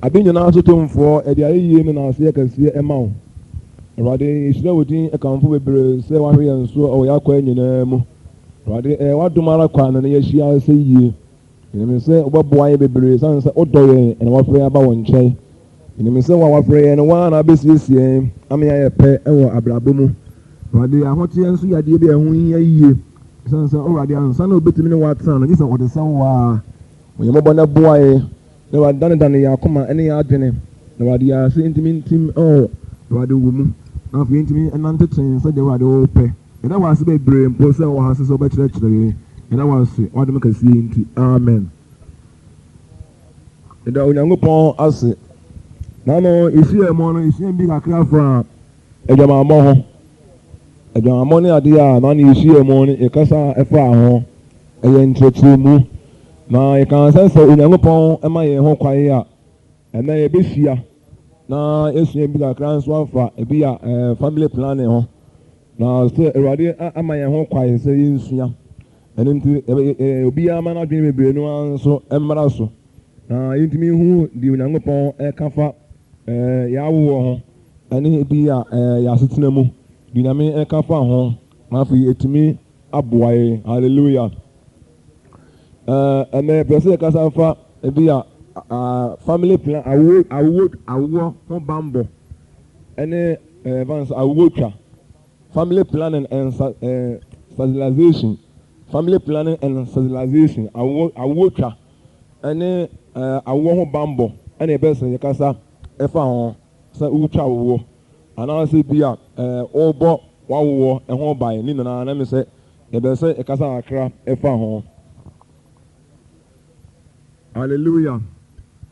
Abin na so tomfo e dia yie no na ase kase e ma wo Awurade isira wodin e kanfo bebre se wa hwe nso o ya kwa nyina mu Awurade wadumara kwa na ye hia ase yie ene se oboboa ye bebre san se odoye ene wa frɛ aba wo nkyɛn ene se wa frɛ ye no wa na besiesie amya ye pɛ e wo abrabo mu Awurade ahote nso yade bi ehun yie san se Awurade ansa na obetimi ne wa tsan no gisa ode san wa oyemobɔ na boae na wa dan ya koma ene ya adwene na wa dia se intimi wa de wo mu na fa intimi enante ten se de wa de wo pɛ ena wa se bebre mpo se wo ha se so be kyerɛ ena wa se wa de maka sie nti amen eda onyankopɔn ase na no isi emo no isi bi kakra fa edwamamɔ ho edwamamɔ ne ade a na no isi emo no ekasa efa ho eye ntrɛtrɛmu na ye kan say so onyankopɔn ema ye ho kwae a ena ye behia na esua bi kakra nso afa ebi a family planning ho na so Awurade ama ye ho kwae say nsua ene nti obi ama na dwen bebre no anso emmara so na yintimi hu di onyankopɔn kafa ya wo ho ene bi a ya setena mu di nyame kafa ho na afi etimi aboae hallelujah and the person kasa fa ebi a family plan awo ho bambo ene advance awocha family planning and stabilization awocha ene awo ho bambo ene person kasa efa ho sa ucha wo ana se bia obo wawo ho bai ni na na me se e be se kasa akra efa ho hallelujah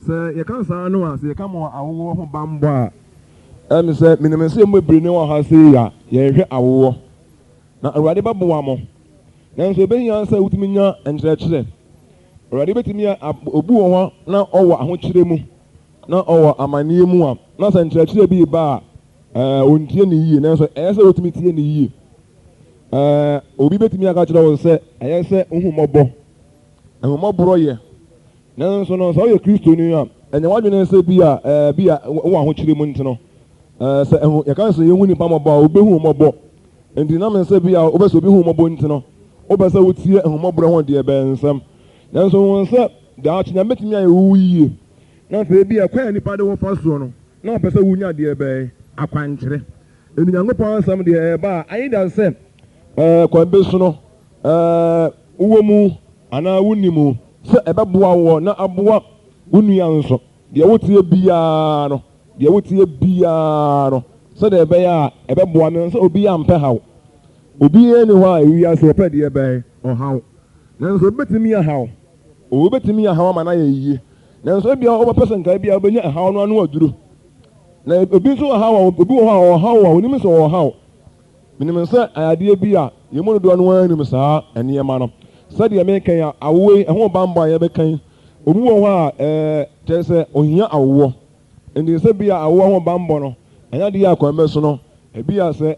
se ye kan sa no a se ka mo awo ho bambo a em se minime se mo biri ne wa ha se ya ye hwe awo na Awurade baboa mo na nso be nya sa utimi nya enkyerɛkyerɛ Awurade betimi obu wo ho na owo ahokyerɛ mu na owo amanie mu a na sa enkyerɛkyerɛ bi ba ontie ne yie na nso ɛyɛ sɛ otimi tie ne yie obi betimi aka kyerɛ wo se ɛyɛ sɛ ohumɔboro ye nanso no so ye Kristo ni a enye wadwene se bi a wo ahokyere mu ntino se ye kan se ye hu nipa mɔbɔ a obehu mɔbɔ enti na me se bi a obeso bi hu mɔbɔ ntino obese wotie ehumɔboro ho de be nsam nanso won se da akyenya metimi aye wu yie na se bi a kwa nipa de wo fa so no na obese wunya de be akwankyere eni Nyankopɔn nsam de ba ayi da se kwa besu no uwo mu ana wunimu se ebeboa wo na aboa unua nso de wotie bia no se de be ya ebeboa no se obi ya mpɛ hawo obi eni ho a wi ase opɛ de be o hawo nanso betimi ya hawo o betimi ya hawo ma na yie nanso bia o person kai bia obenya hawo no anu aduro na obi nso hawo obi wo hawo onim so wo hawo minim se ayade bia yemu do no anim saa enema no sɛdeɛ meka ya awoe ɛho bamba a yɛbɛkan obi wɔ hɔ a kyerɛ sɛ ohia awoɔ nti sɛ bia awoɔ ho bambɔ no ɛnya de yɛ akɔmɛ so no ebi a sɛ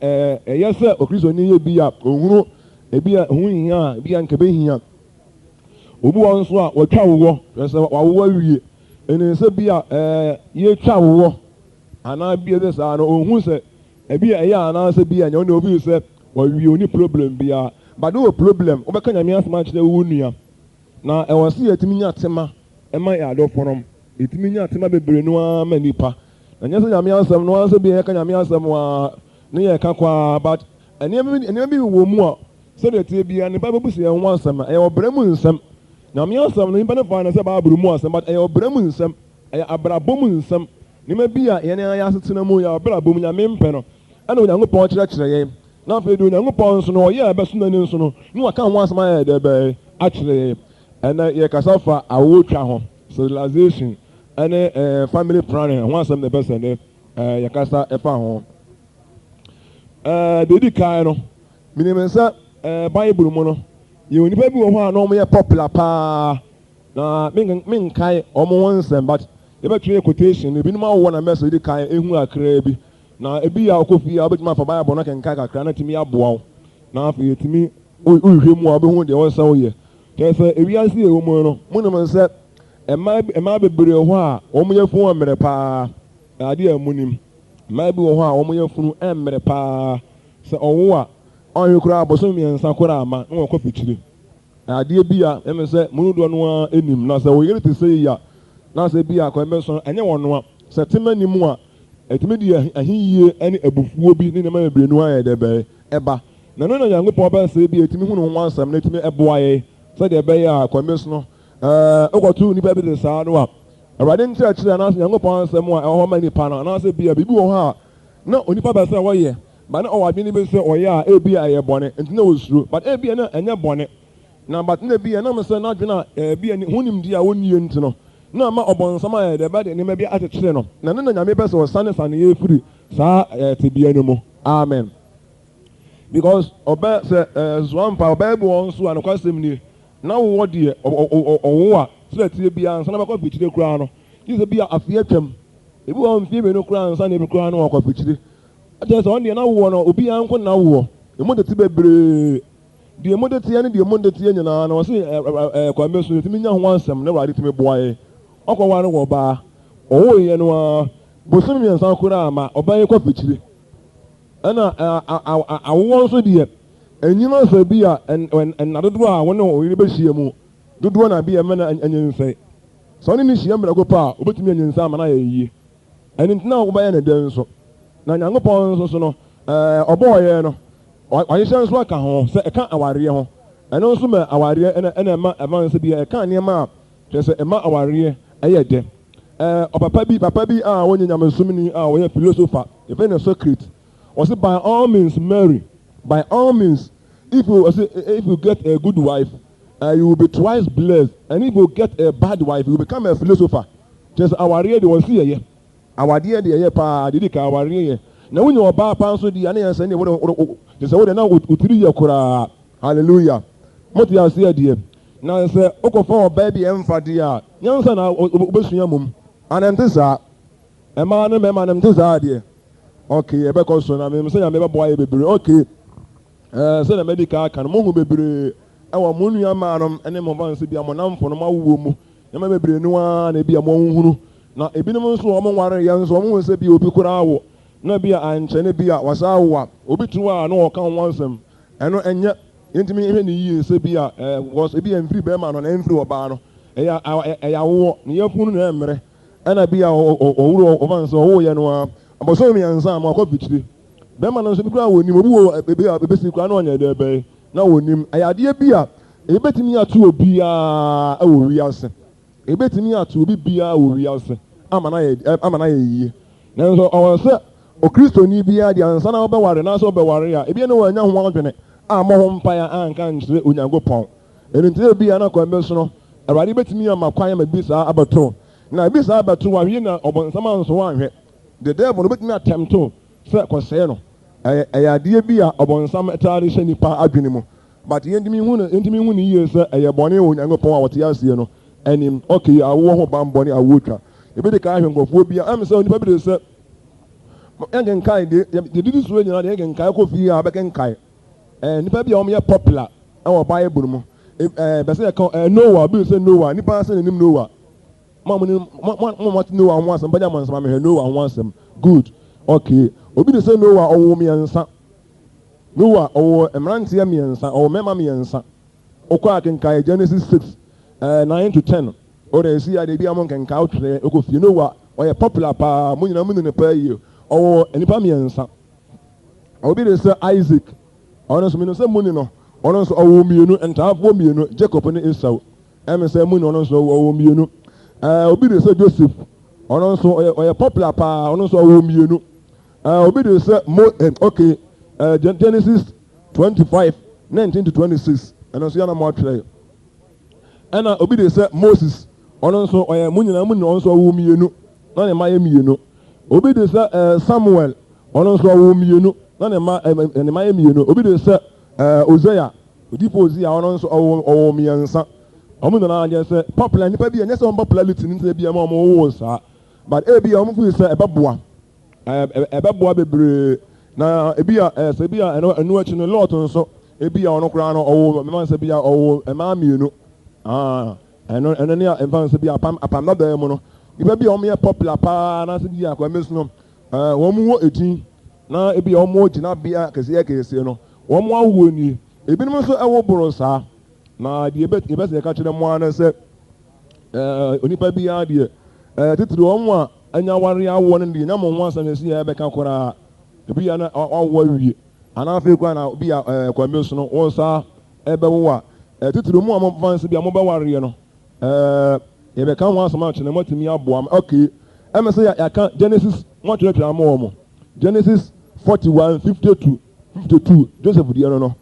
ɛyɛ sɛ okristoni yɛ bi a ohunu ebi a ho hia ebi a nkebe hia obi wɔ nso a wɔtwa awoɔ kyerɛ sɛ wawoɔ awie nti sɛ bia yɛtwa awoɔ anaa bia sɛ saa no ohun sɛ ebi a ɛyɛ anaa sɛ bia nyɛ ɔne obi sɛ wɔwie oni problem bia but no problem obeka nyame asema kyerɛ wo nua na ɛwɔ se yɛtimi nya tema ɛma yɛ adɔfonom yɛtimi nya tema bebre no ama nipa na nyɛ sɛ nyame asɛm no anse bi yɛka nyame asɛm a ne yɛ ka kwa but ɛnea bi wɔ mu a sɛ de tie bia nipa bɛbu sɛ ɛho asɛm ɛyɛ ɔbrɛ mu nsɛm nyame asɛm no nipa ne fa na sɛ baaburu mu asɛm but ɛyɛ ɔbrɛ mu nsɛm ɛyɛ abrabɔ mu nsɛm nima bi a yɛne ayɛ asetena mu yɛ abrabɔ mu nyame mpɛ no ɛna Onyankopɔn kyerɛkyerɛ yɛn na afei de Onyankopɔn nso no ɔyɛ ɛbɛso n'ani nso no ne waka ho asɛm ayɛ dɛ bɛɛ akyerɛ ɛna yɛkasa fa awotwa ho civilization ɛne family planning ho asɛm na ɛbɛsɛ ne yɛkasa ɛfa ho dedi kan no minim sɛ Bible mu no yɛ onipa bi wɔ hɔ a na ɔmo yɛ popular paa na menkae ɔmo ho nsɛm but yɛbɛtwerɛ quotation ebinom awɔ na mɛsɛ dedi kan ehu akra bi na ebi ya okofi ya obetuma fa Bible na kenka kakra na timi aboa wo na afa yetimi uhwe mu a obehu de wo sa wo ye kyerɛ sɛ ewiase ewo mu no monim sɛ ɛma bebree hɔ a wɔn yɛ funu mmerɛ paa adeɛ a ɛmu nim mmaa bi wɔ hɔ a wɔn yɛ funu mmerɛ paa sɛ ɔwo a ɔnwe koraa abosom mmiɛnsa koraa ama na wɔkɔ fikyire adeɛ bi a ɛmɛ sɛ mu dodoɔ no ara anim na sɛ wɔyere te sɛ yi a na sɛ bi a kɔn bɛ so ɛnyɛ wɔn no a sɛ tema nim a ɛtumi di ahiyie ɛne abufuo bi ne nneɛma bebree no ayɛ dɛ bɛyɛ ɛba na no na Nyankopɔn bɛ sɛ bi ɛtumi hu ne ho asɛm na ɛtumi ɛboa yɛ sɛdeɛ ɛbɛyɛ a kɔn bɛ so no ɔkɔto nipa bi de saa no a Awurade nkyerɛkyerɛ anaasɛ Nyankopɔn asɛm a ɛwɔ hɔ ma nipa no anaasɛ bi a biribi wɔ hɔ a na onipa bɛ sɛ wɔyɛ ba na ɔwɔ adwene bi sɛ ɔyɛ a ebi a ɛyɛ bɔne nti na wɔsuro but ebi a na ɛnyɛ bɔne na but na ebi a na sɛ n'adwene a ebi a ho nimdi a wɔnnie nti no na ama ɔbɔnsam a yɛde ba de nneɛma bi akyekyere no na ne na Nyame bɛ sɛ ɔsane yɛ firi saa tebea no mu amen because ɔbɛ sɛ zoampa ɔbɛ bi wɔn nso a no kwasɛm nie na wɔwɔ deɛ ɔwo a sɛ tie bia nsa na bɛkɔ fikyire koraa no sɛ bi a afeɛ twam ebi wɔ mfie mmienu koraa nsa na ebi koraa no wɔkɔ fikyire akyerɛ sɛ ɔno deɛ na wowɔ no obiara nko na wowɔ emu de te bebree deɛ emu de teɛ ne deɛ emu de teɛ nyinaa na wɔsi kwame so etimi nya ho ansɛm na Awurade tumi boa yɛ ɔkɔwa no wɔ ɔbaa ɔwɔ yɛ no a bosom mmiɛnsa koraa ama ɔbaa yɛ kɔ fikyire ɛna awoɔ nso deɛ enyima sɛ bi a ɛnna dodoɔ a wɔne ɔyere bɛhyia mu dodoɔ na bi ɛmɛ na anyinsɛ sɛ ɔne ne hyia mmerɛko pa a obetumi anyinsa ama na yɛ yie ɛne ntina a wɔbɛyɛ ne dɛn nso na Nyankopɔn nso so no ɔbɔɔ yɛ no ɔhyehyɛ nso aka ho sɛ ɛka awareɛ ho ɛno nso ma awareɛ ɛna ɛma nso bi ɛka nneɛma a kyerɛ sɛ ɛma awareɛ ɛyɛ dɛ papa bi a wɔnyɛ nyamesomni a wɔyɛ philosopher yɛfrɛ no Socrates ɔsɛ by all means marry by all means if you get a good wife you will be twice blessed and if you get a bad wife you will become a philosopher kyerɛ sɛ awareɛ de wɔn si yɛyɛ awadeɛ de yɛyɛ paa de ka awareɛ yɛ na wonyɛ ɔbaa paa nso di ane yɛn sɛ ne kyerɛ sɛ wode na wotiri yɛ koraa hallelujah mote aseɛ deɛ na sɛ wokɔfa ɔbaa bi ɛmfa deɛ a nyansa na wobɛsua mmom anɛnte saa ɛmaa ne mɛma anɛnte saa deɛ okay ɛbɛkɔ so na mem sɛ nyame bɛboa yɛ bebree okay sɛdeɛ madi ka aka no mohu bebree ɛwɔ mo nuamaanom ne mo ba nso bi a mo namfo no mawowɔ mu nneɛma bebree no ara na ebi a mohuhunu na ebinom nso wɔn nware yɛn nso wɔn ho sɛ bi obi koraa wo na bi a ankyɛne bi a wasaa wo a obi tu a na wɔka ho nsɛm ɛno ɛnyɛ yɛntumi ihwɛ ne yie sɛ bi a wɔs ebi a mfiri bɛrima no na mfiri ɔbaa no ɛyɛ awoɔ ne yɛfunu na mmerɛ ɛna bi a ɔwuro ɔba nso ɔwo yɛ no a abɔsɔn mmiɛnsa a mo akɔ fikyire bɛrima no nso bi koraa wɔ nim obi wɔ ebesi koraa na ɔnyɛ dɛ bɛyɛ na wɔ nim ɛyɛ adeɛ bi a ebetumi ato obiara ɛwɔ wiase ebetumi ato obi biara wɔ wiase ama na yɛ yie nanso ɔwɔ sɛ okristoni biara deɛ ansa na ɔbɛware na sɛ ɔbɛware a ebi ne wɔn anya ho adwene a mo ho mpaeɛ anka nkyerɛ Onyankopɔn ɛno nti ebi na kɔn bɛ so no Awurade betumi ama kwan ma bi saa abɛto na bi saa abɛto ahwie na ɔbɔnsam anso ahwɛ the devil no betumi atɛmto sɛ kɔsɛɛ no ɛyɛ adeɛ bi a ɔbɔnsam taare hyɛ nipa adwene mu but yɛntumi hu ne yie sɛ ɛyɛ bɔne wɔ Onyankopɔn a wɔte aseɛ no ɛnim okay awoɔ ho bambɔne awoɔ twa ebi de ka ahwɛ nkɔfoɔ bi a ɛm sɛ onipa bi de sɛ yɛnkenkae de didi suo nyinaa de yɛnkenkae kɔ fie a bɛkenkae nipa bi a wɔyɛ popular ɛwɔ Bible mu bɛsɛ yɛka Noah bi sɛ Noah nipa sɛ n'anim Noah mo te Noah ho asɛm bɛgya mo nsɛm amehwɛ Noah ho asɛm good okay obi de sɛ Noah ɔwɔ mmiɛnsa Noah ɔwɔ mmeranteɛ mmiɛnsa ɔwɔ mmarima mmiɛnsa ɔkɔ akenkae Genesis 6 9 to 10 ɔde esi ade bi a mo nkenkae ɔtwerɛ ɔkɔ fie Noah ɔyɛ popular paa mo nyinaa mo ne ne paa yie ɔwɔ nipa mmiɛnsa obi de sɛ Isaac ɔno nso mmienu sɛ mu ni no ɔno nso ɔwɔ mmienu ntaafoɔ mmienu Jacob ne Esau ɛmɛ sɛ mu ni ɔno nso ɔwɔ mmienu obi de sɛ Joseph ɔno nso ɔyɛ popular paa ɔno nso ɔwɔ mmienu obi de sɛ Genesis 25 19 to 26 ɛno nso yana mo atwerɛ ɛna obi de sɛ Moses ɔno nso ɔyɛ mu nyinaa mu ni ɔno nso ɔwɔ mmienu na ne mma yɛ mmienu obi de sɛ Samuel ɔno nso ɔwɔ mmienu na ne mma yɛ mmienu obi de sɛ Ozea odipo Ozea ɔno nso ɔwɔ mmiɛnsa ɔmo nyinaa agye sɛ popular nipa bi ɛnyɛ sɛ ɔmo popularity ne nsɛ bi ɛma ɔmo wɔwɔ saa but ebi a ɔmo fi sɛ ɛbɛboa bebree na ebi a sɛ ebi a ɛno akyi no Lot nso ebi a ɔno koraa no ɔwɔ mɛma nsɛ bi a ɔwɔ mmaa mmienu ɛno ne ɛmfa nso bi apam na da mu no ibe bi ɔmo yɛ popular paa na se bi akwa mesu no wɔn mu wɔ edin na ebi ɔmo gyina bia kɛseɛ no wɔn awo nie ebinom nso ɛwɔ boro saa na deɛ ebe sɛ ka kyerɛ mo ana sɛ onipa bi ya deɛ titiri wɔn a anya ware awo no deɛ na mo ho asɛm esi yɛ bɛka koraa ebi ya na ɔwɔ wie ana afei kwa na bi kwa mesu no wɔn saa ɛbɛwo a titiri mu a mo fansi bi a mo bɛware no yɛbɛka ho asɛm akyerɛ mo atumi aboa mo okay ɛmɛ sɛ yɛaka Genesis mo atwerɛtwerɛ ama wɔn Genesis 41:52 Joseph deɛ no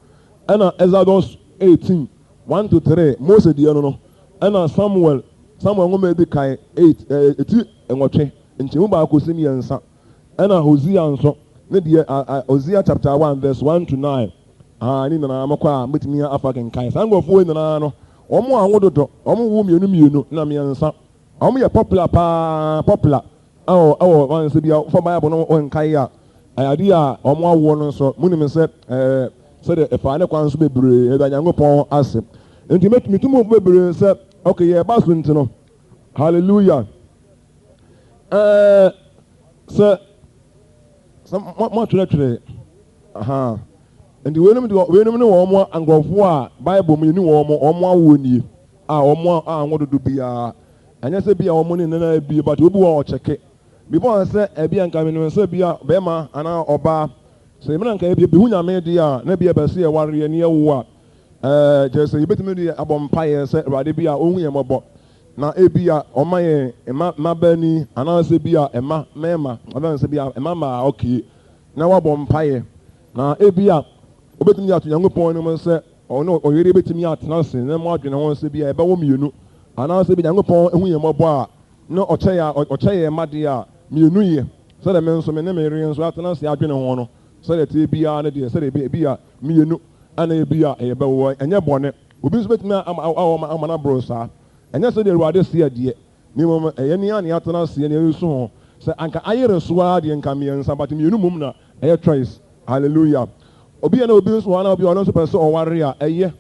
ɛna Exodus 18:1-3 Mose deɛ no ɛna Samuel nwoma edi kan 8 nwɔtwe nkyɛmu baako si mmiɛnsa ɛna Hosea nso ne deɛ Hosea chapter 1:1-9 ne nyinaa mɔkɔ a mɛtumi afa kenkan saa nkurɔfoɔ nyinaa no wɔn a ahododo wɔn wo mmienu na mmiɛnsa wɔn yɛ popular ɛwɔ wɔn nso bi a fɔ Bible no wɔn nkae a ayade a wɔn awoɔ no nso mu nim sɛ sɛdeɛ ɛfa ne kwan nso bebree ɛda Nyankopɔn ase nti mɛtumi tum bebree sɛ okay yɛ ba so nti no hallelujah sɛ mo atwerɛtwerɛ nti weenum ne wɔn nkurɔfoɔ a Bible mu yɛ ne wɔn awoɔ nie a wɔn a ahododo biara ɛnyɛ sɛ bia wɔn ne nana bi but obi wɔ ɔkyɛke before sɛ ebi anka mi no sɛ bia bɛrima anaa ɔbaa sɛ ebi anka ebi hu nyame di a na bia bɛsi ɛware ne ɛwo a kyerɛ sɛ yɛbɛtumi de abɔ mpaeɛ sɛ Awurade bi a ɔhu yɛn mmɔbɔ na ebi a ɔma yɛn mma bɛni anaa sɛ bi a ɛma mɛɛma ɔbɛn sɛ bi a ɛma maa okay na wabɔ mpaeɛ na ebi a obetumi ato Nyankopɔn no mu sɛ ɔno ɔyere betumi atena ase na mo adwene ho sɛ bi a ɛbɛwɔ mmienu anaa sɛ bi Nyankopɔn ehu yɛn mmɔbɔ a na ɔkyɛ yɛn mma deɛ a mmienu yɛ sɛdeɛ me nso me ne me yere nso atena ase adwene ho no sɛdeɛ te biara ne deɛ sɛdeɛ ebi a mmienu ana ebi a ɛyɛ bɛwɔ ɛnyɛ bɔne obi nso betumi ama na boro saa ɛnyɛ sɛdeɛ Awurade si adeɛ ne mu ɛyɛ nea ne atena ase ne yɛsu ho sɛ anka ayere so a deɛ nka mmiɛnsa but mmienu mum na ɛyɛ choice hallelujah obi na obi nso ana obi ɔno nso pɛ sɛ ɔware a ɛyɛ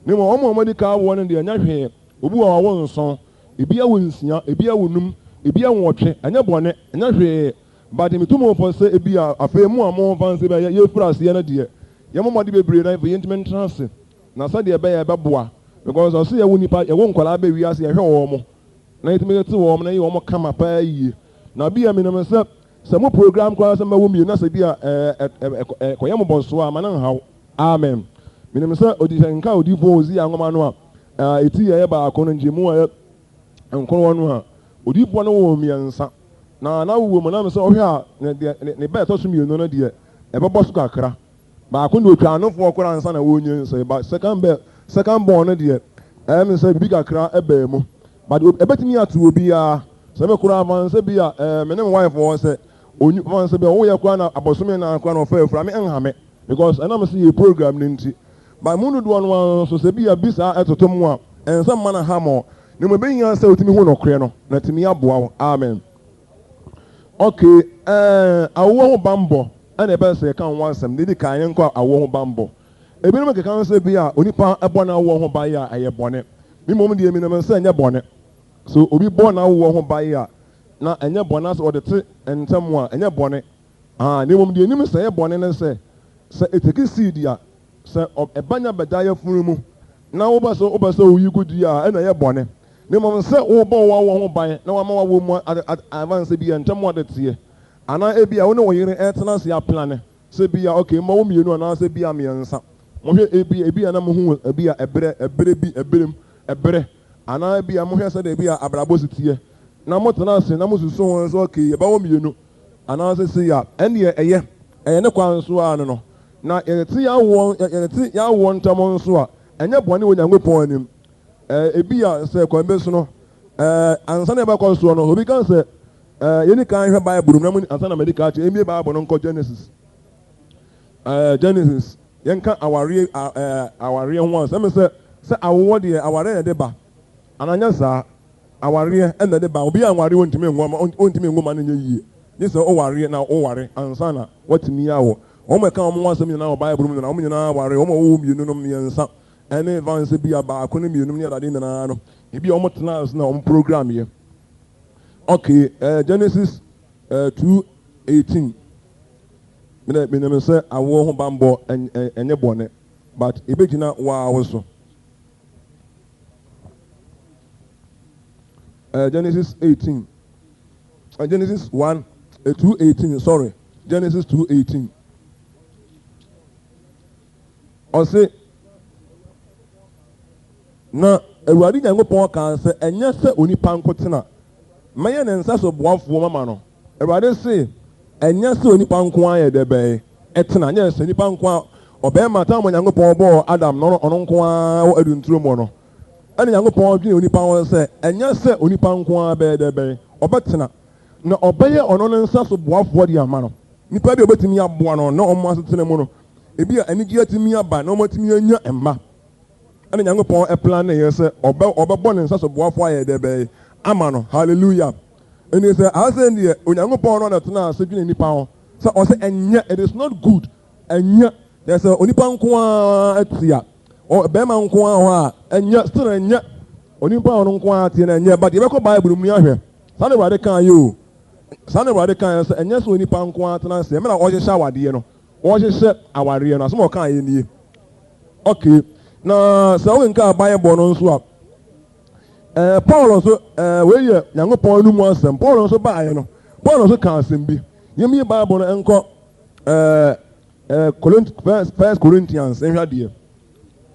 ne mu ɔmo di ka wɔ no deɛ ɛnyɛ hwee obi wɔ awɔ nson ebi awɔ nsia ebi awɔ num ebi awɔ ɔtwe ɛnyɛ bɔne ɛnyɛ hwee but me tumo pɔ sɛ ebi a afei mu a mo fanse bɛ yɛ fura aseɛ no deɛ yɛ mo mɔde bebree na yɛ ntumi ntena ase na sɛdeɛ ɛbɛyɛ ɛbɛboa because ɔso yɛ wo nipa yɛwɔ nkwadaa bɛ wi ase yɛhwɛ wɔn mo na yɛtumi te wɔn na yɛ wɔn kama paa yie na bi a mi nam sɛ mo program koraa sɛ mɛwɔ mmienu na sɛ bi a kɔyɛ mo bɔ so a ma na nhaw amen mi nam sɛ nka odifo ozi anwoma no a eti yɛ baako no nkyɛn mu a yɛ nkɔnɔ no a odifo no wɔ mmiɛnsa na wo mu na mi sɛ ɔhwɛ a ne bɛɛ ɛtɔ so mmienu no deɛ ɛbɛbɔ so kakra baako na otwa anofoɔ koraa nsa na wɔnyɛ nsa ba second born no deɛ ɛmi sɛ bibi kakra ɛbɛɛ mu but ɛbɛtumi ato obiara sɛ ɛbɛ koraa fan sɛ bi a me ne my wife wɔ sɛ onyi fan sɛ bi a ɔyɛ koraa na abɔsome na koraa na ɔfɛ efura me nhame because ɛnam sɛ yɛ program ne nti but mu dodoɔ no nso sɛ bi a bi saa ɛtoto mu a ɛnsa mma na ha mɔ ne mu ebɛnya sɛ otumi hu nɔkorɛ no na tumi aboa wo amen okay awoɔ ho bambɔ ɛna ɛbɛ sɛ ɛka ho asɛm de di kan yɛn kɔ awoɔ ho bambɔ ebinom keka sɛ bi a onipa ɛbɔ na awoɔ ho ban yɛ a ɛyɛ bɔne mi mmom deɛ mi nam sɛ ɛnyɛ bɔne so obi bɔ na awoɔ ho ban yɛ a na ɛnyɛ bɔne asɛ ɔde te ntɛm a ɛnyɛ bɔne ne mmom deɛ enim sɛ ɛyɛ bɔne ne sɛ eteki seed a sɛ ɛbanya bɛda yɛ funu mu na wobɛ sɛ oyi gu di a ɛna ɛyɛ bɔne ne mmom sɛ wobɔ awoɔ ho ban na wama wawo mu avanse bi yɛ ntɛm ɔde teɛ anaa ebi a wo ne wo yere ɛtena ase aplane sɛ bi a okay ma wo mmienu anaa sɛ bi a mmiɛnsa mohwɛ ebi a na mo hu ebi a ɛbrɛ anaa ebi a mohwɛ sɛ de ebi a abrabɔ si teɛ na mo tena ase na mo susu wɔn sɛ okay yɛbɛwɔ mmienu anaa sɛ se a ɛneɛ ɛyɛ ne kwan so a no na yɛte yɛawoɔ ntam nso a ɛnyɛ bɔne wɔ Nyankopɔn anim ebi a sɛ kwan bɛ so no ansa na ɛbɛkɔ soɔ no obi kan sɛ yɛni kan hwɛ Bible mu na ansa na mɛdi ka kyerɛ emie Bible no nkɔ Genesis yɛnka awareɛ ho a sɛ awoɔ deɛ awareɛ na de ba ananya saa awareɛ ɛna de ba obi anware wɔntumi nwoma no nyɛ yie ne sɛ ɔwareɛ na ɔware ansa na wɔtumi awɔ wɔn ɛka wɔn asɛm nyinaa wɔ Bible mu na wɔn nyinaa aware wɔn a wɔwɔ mmienu no mmiɛnsa ɛne vanse bi a baako ne mmienu ne adade nyinaa no Ebi omo tena na omo program here. Okay, Genesis 2:18. Me say awo ho bambo enye bone, but ebegina wa also. Genesis 18. Genesis 2:18. Sorry, Genesis 2:18. Or say, na Ewurade Nyankopɔn kan sɛ ɛnyɛ sɛ onipa nkotena mɛyɛ ne nsa so boafoɔ mama no Ewurade se ɛnyɛ sɛ onipa nko ayɛ dɛ bɛyɛ ɛtena nyɛ sɛ onipa nko a ɔbɛrima tam Nyankopɔn bɔɔ Adam no ɔno nko a wɔ adunturom wɔ no ɛne Nyankopɔn dwene onipa ho sɛ ɛnyɛ sɛ onipa nko a bɛyɛ dɛ bɛyɛ ɔbɛtena na ɔbɛyɛ ɔno ne nsa so boafoɔ de ama no nipa bi obetumi aboa no na ɔmo asetena mu no ebi a anigye atumi aba na ɔmo atumi anya mma ɛne Nyankopɔn plan na yɛ sɛ ɔbɛbɔ ne nsa so boafoɔ ayɛ dɛ bɛyɛ ama no hallelujah ɛne sɛ asɛ deɛ Onyankopɔn no na tena ase dwene nipa ho sɛ ɔsɛ ɛnyɛ it is not good ɛnyɛ yɛ sɛ onipa nko a atia bɛrima nko a hɔ a ɛnyɛ still ɛnyɛ onipa ɔno nko a atia na ɛnyɛ but yɛbɛkɔ Bible mu ahwɛ saa na Awurade kan yɛ o saa na Awurade kan yɛ sɛ ɛnyɛ sɛ onipa nko a tena ase ɛmɛ na ɔhyehyɛ awadeɛ no ɔhyehyɛ awareɛ no asɛm ɔkan yɛ nie okay na sɛ wɔnka Bible no nso a Paul nso wɔyɛ Nyankopɔn no mu asɛm Paul nso baayɛ no Paul nso ka asɛm bi yɛmi Bible no nkɔ First Corinthians nhwɛ adeɛ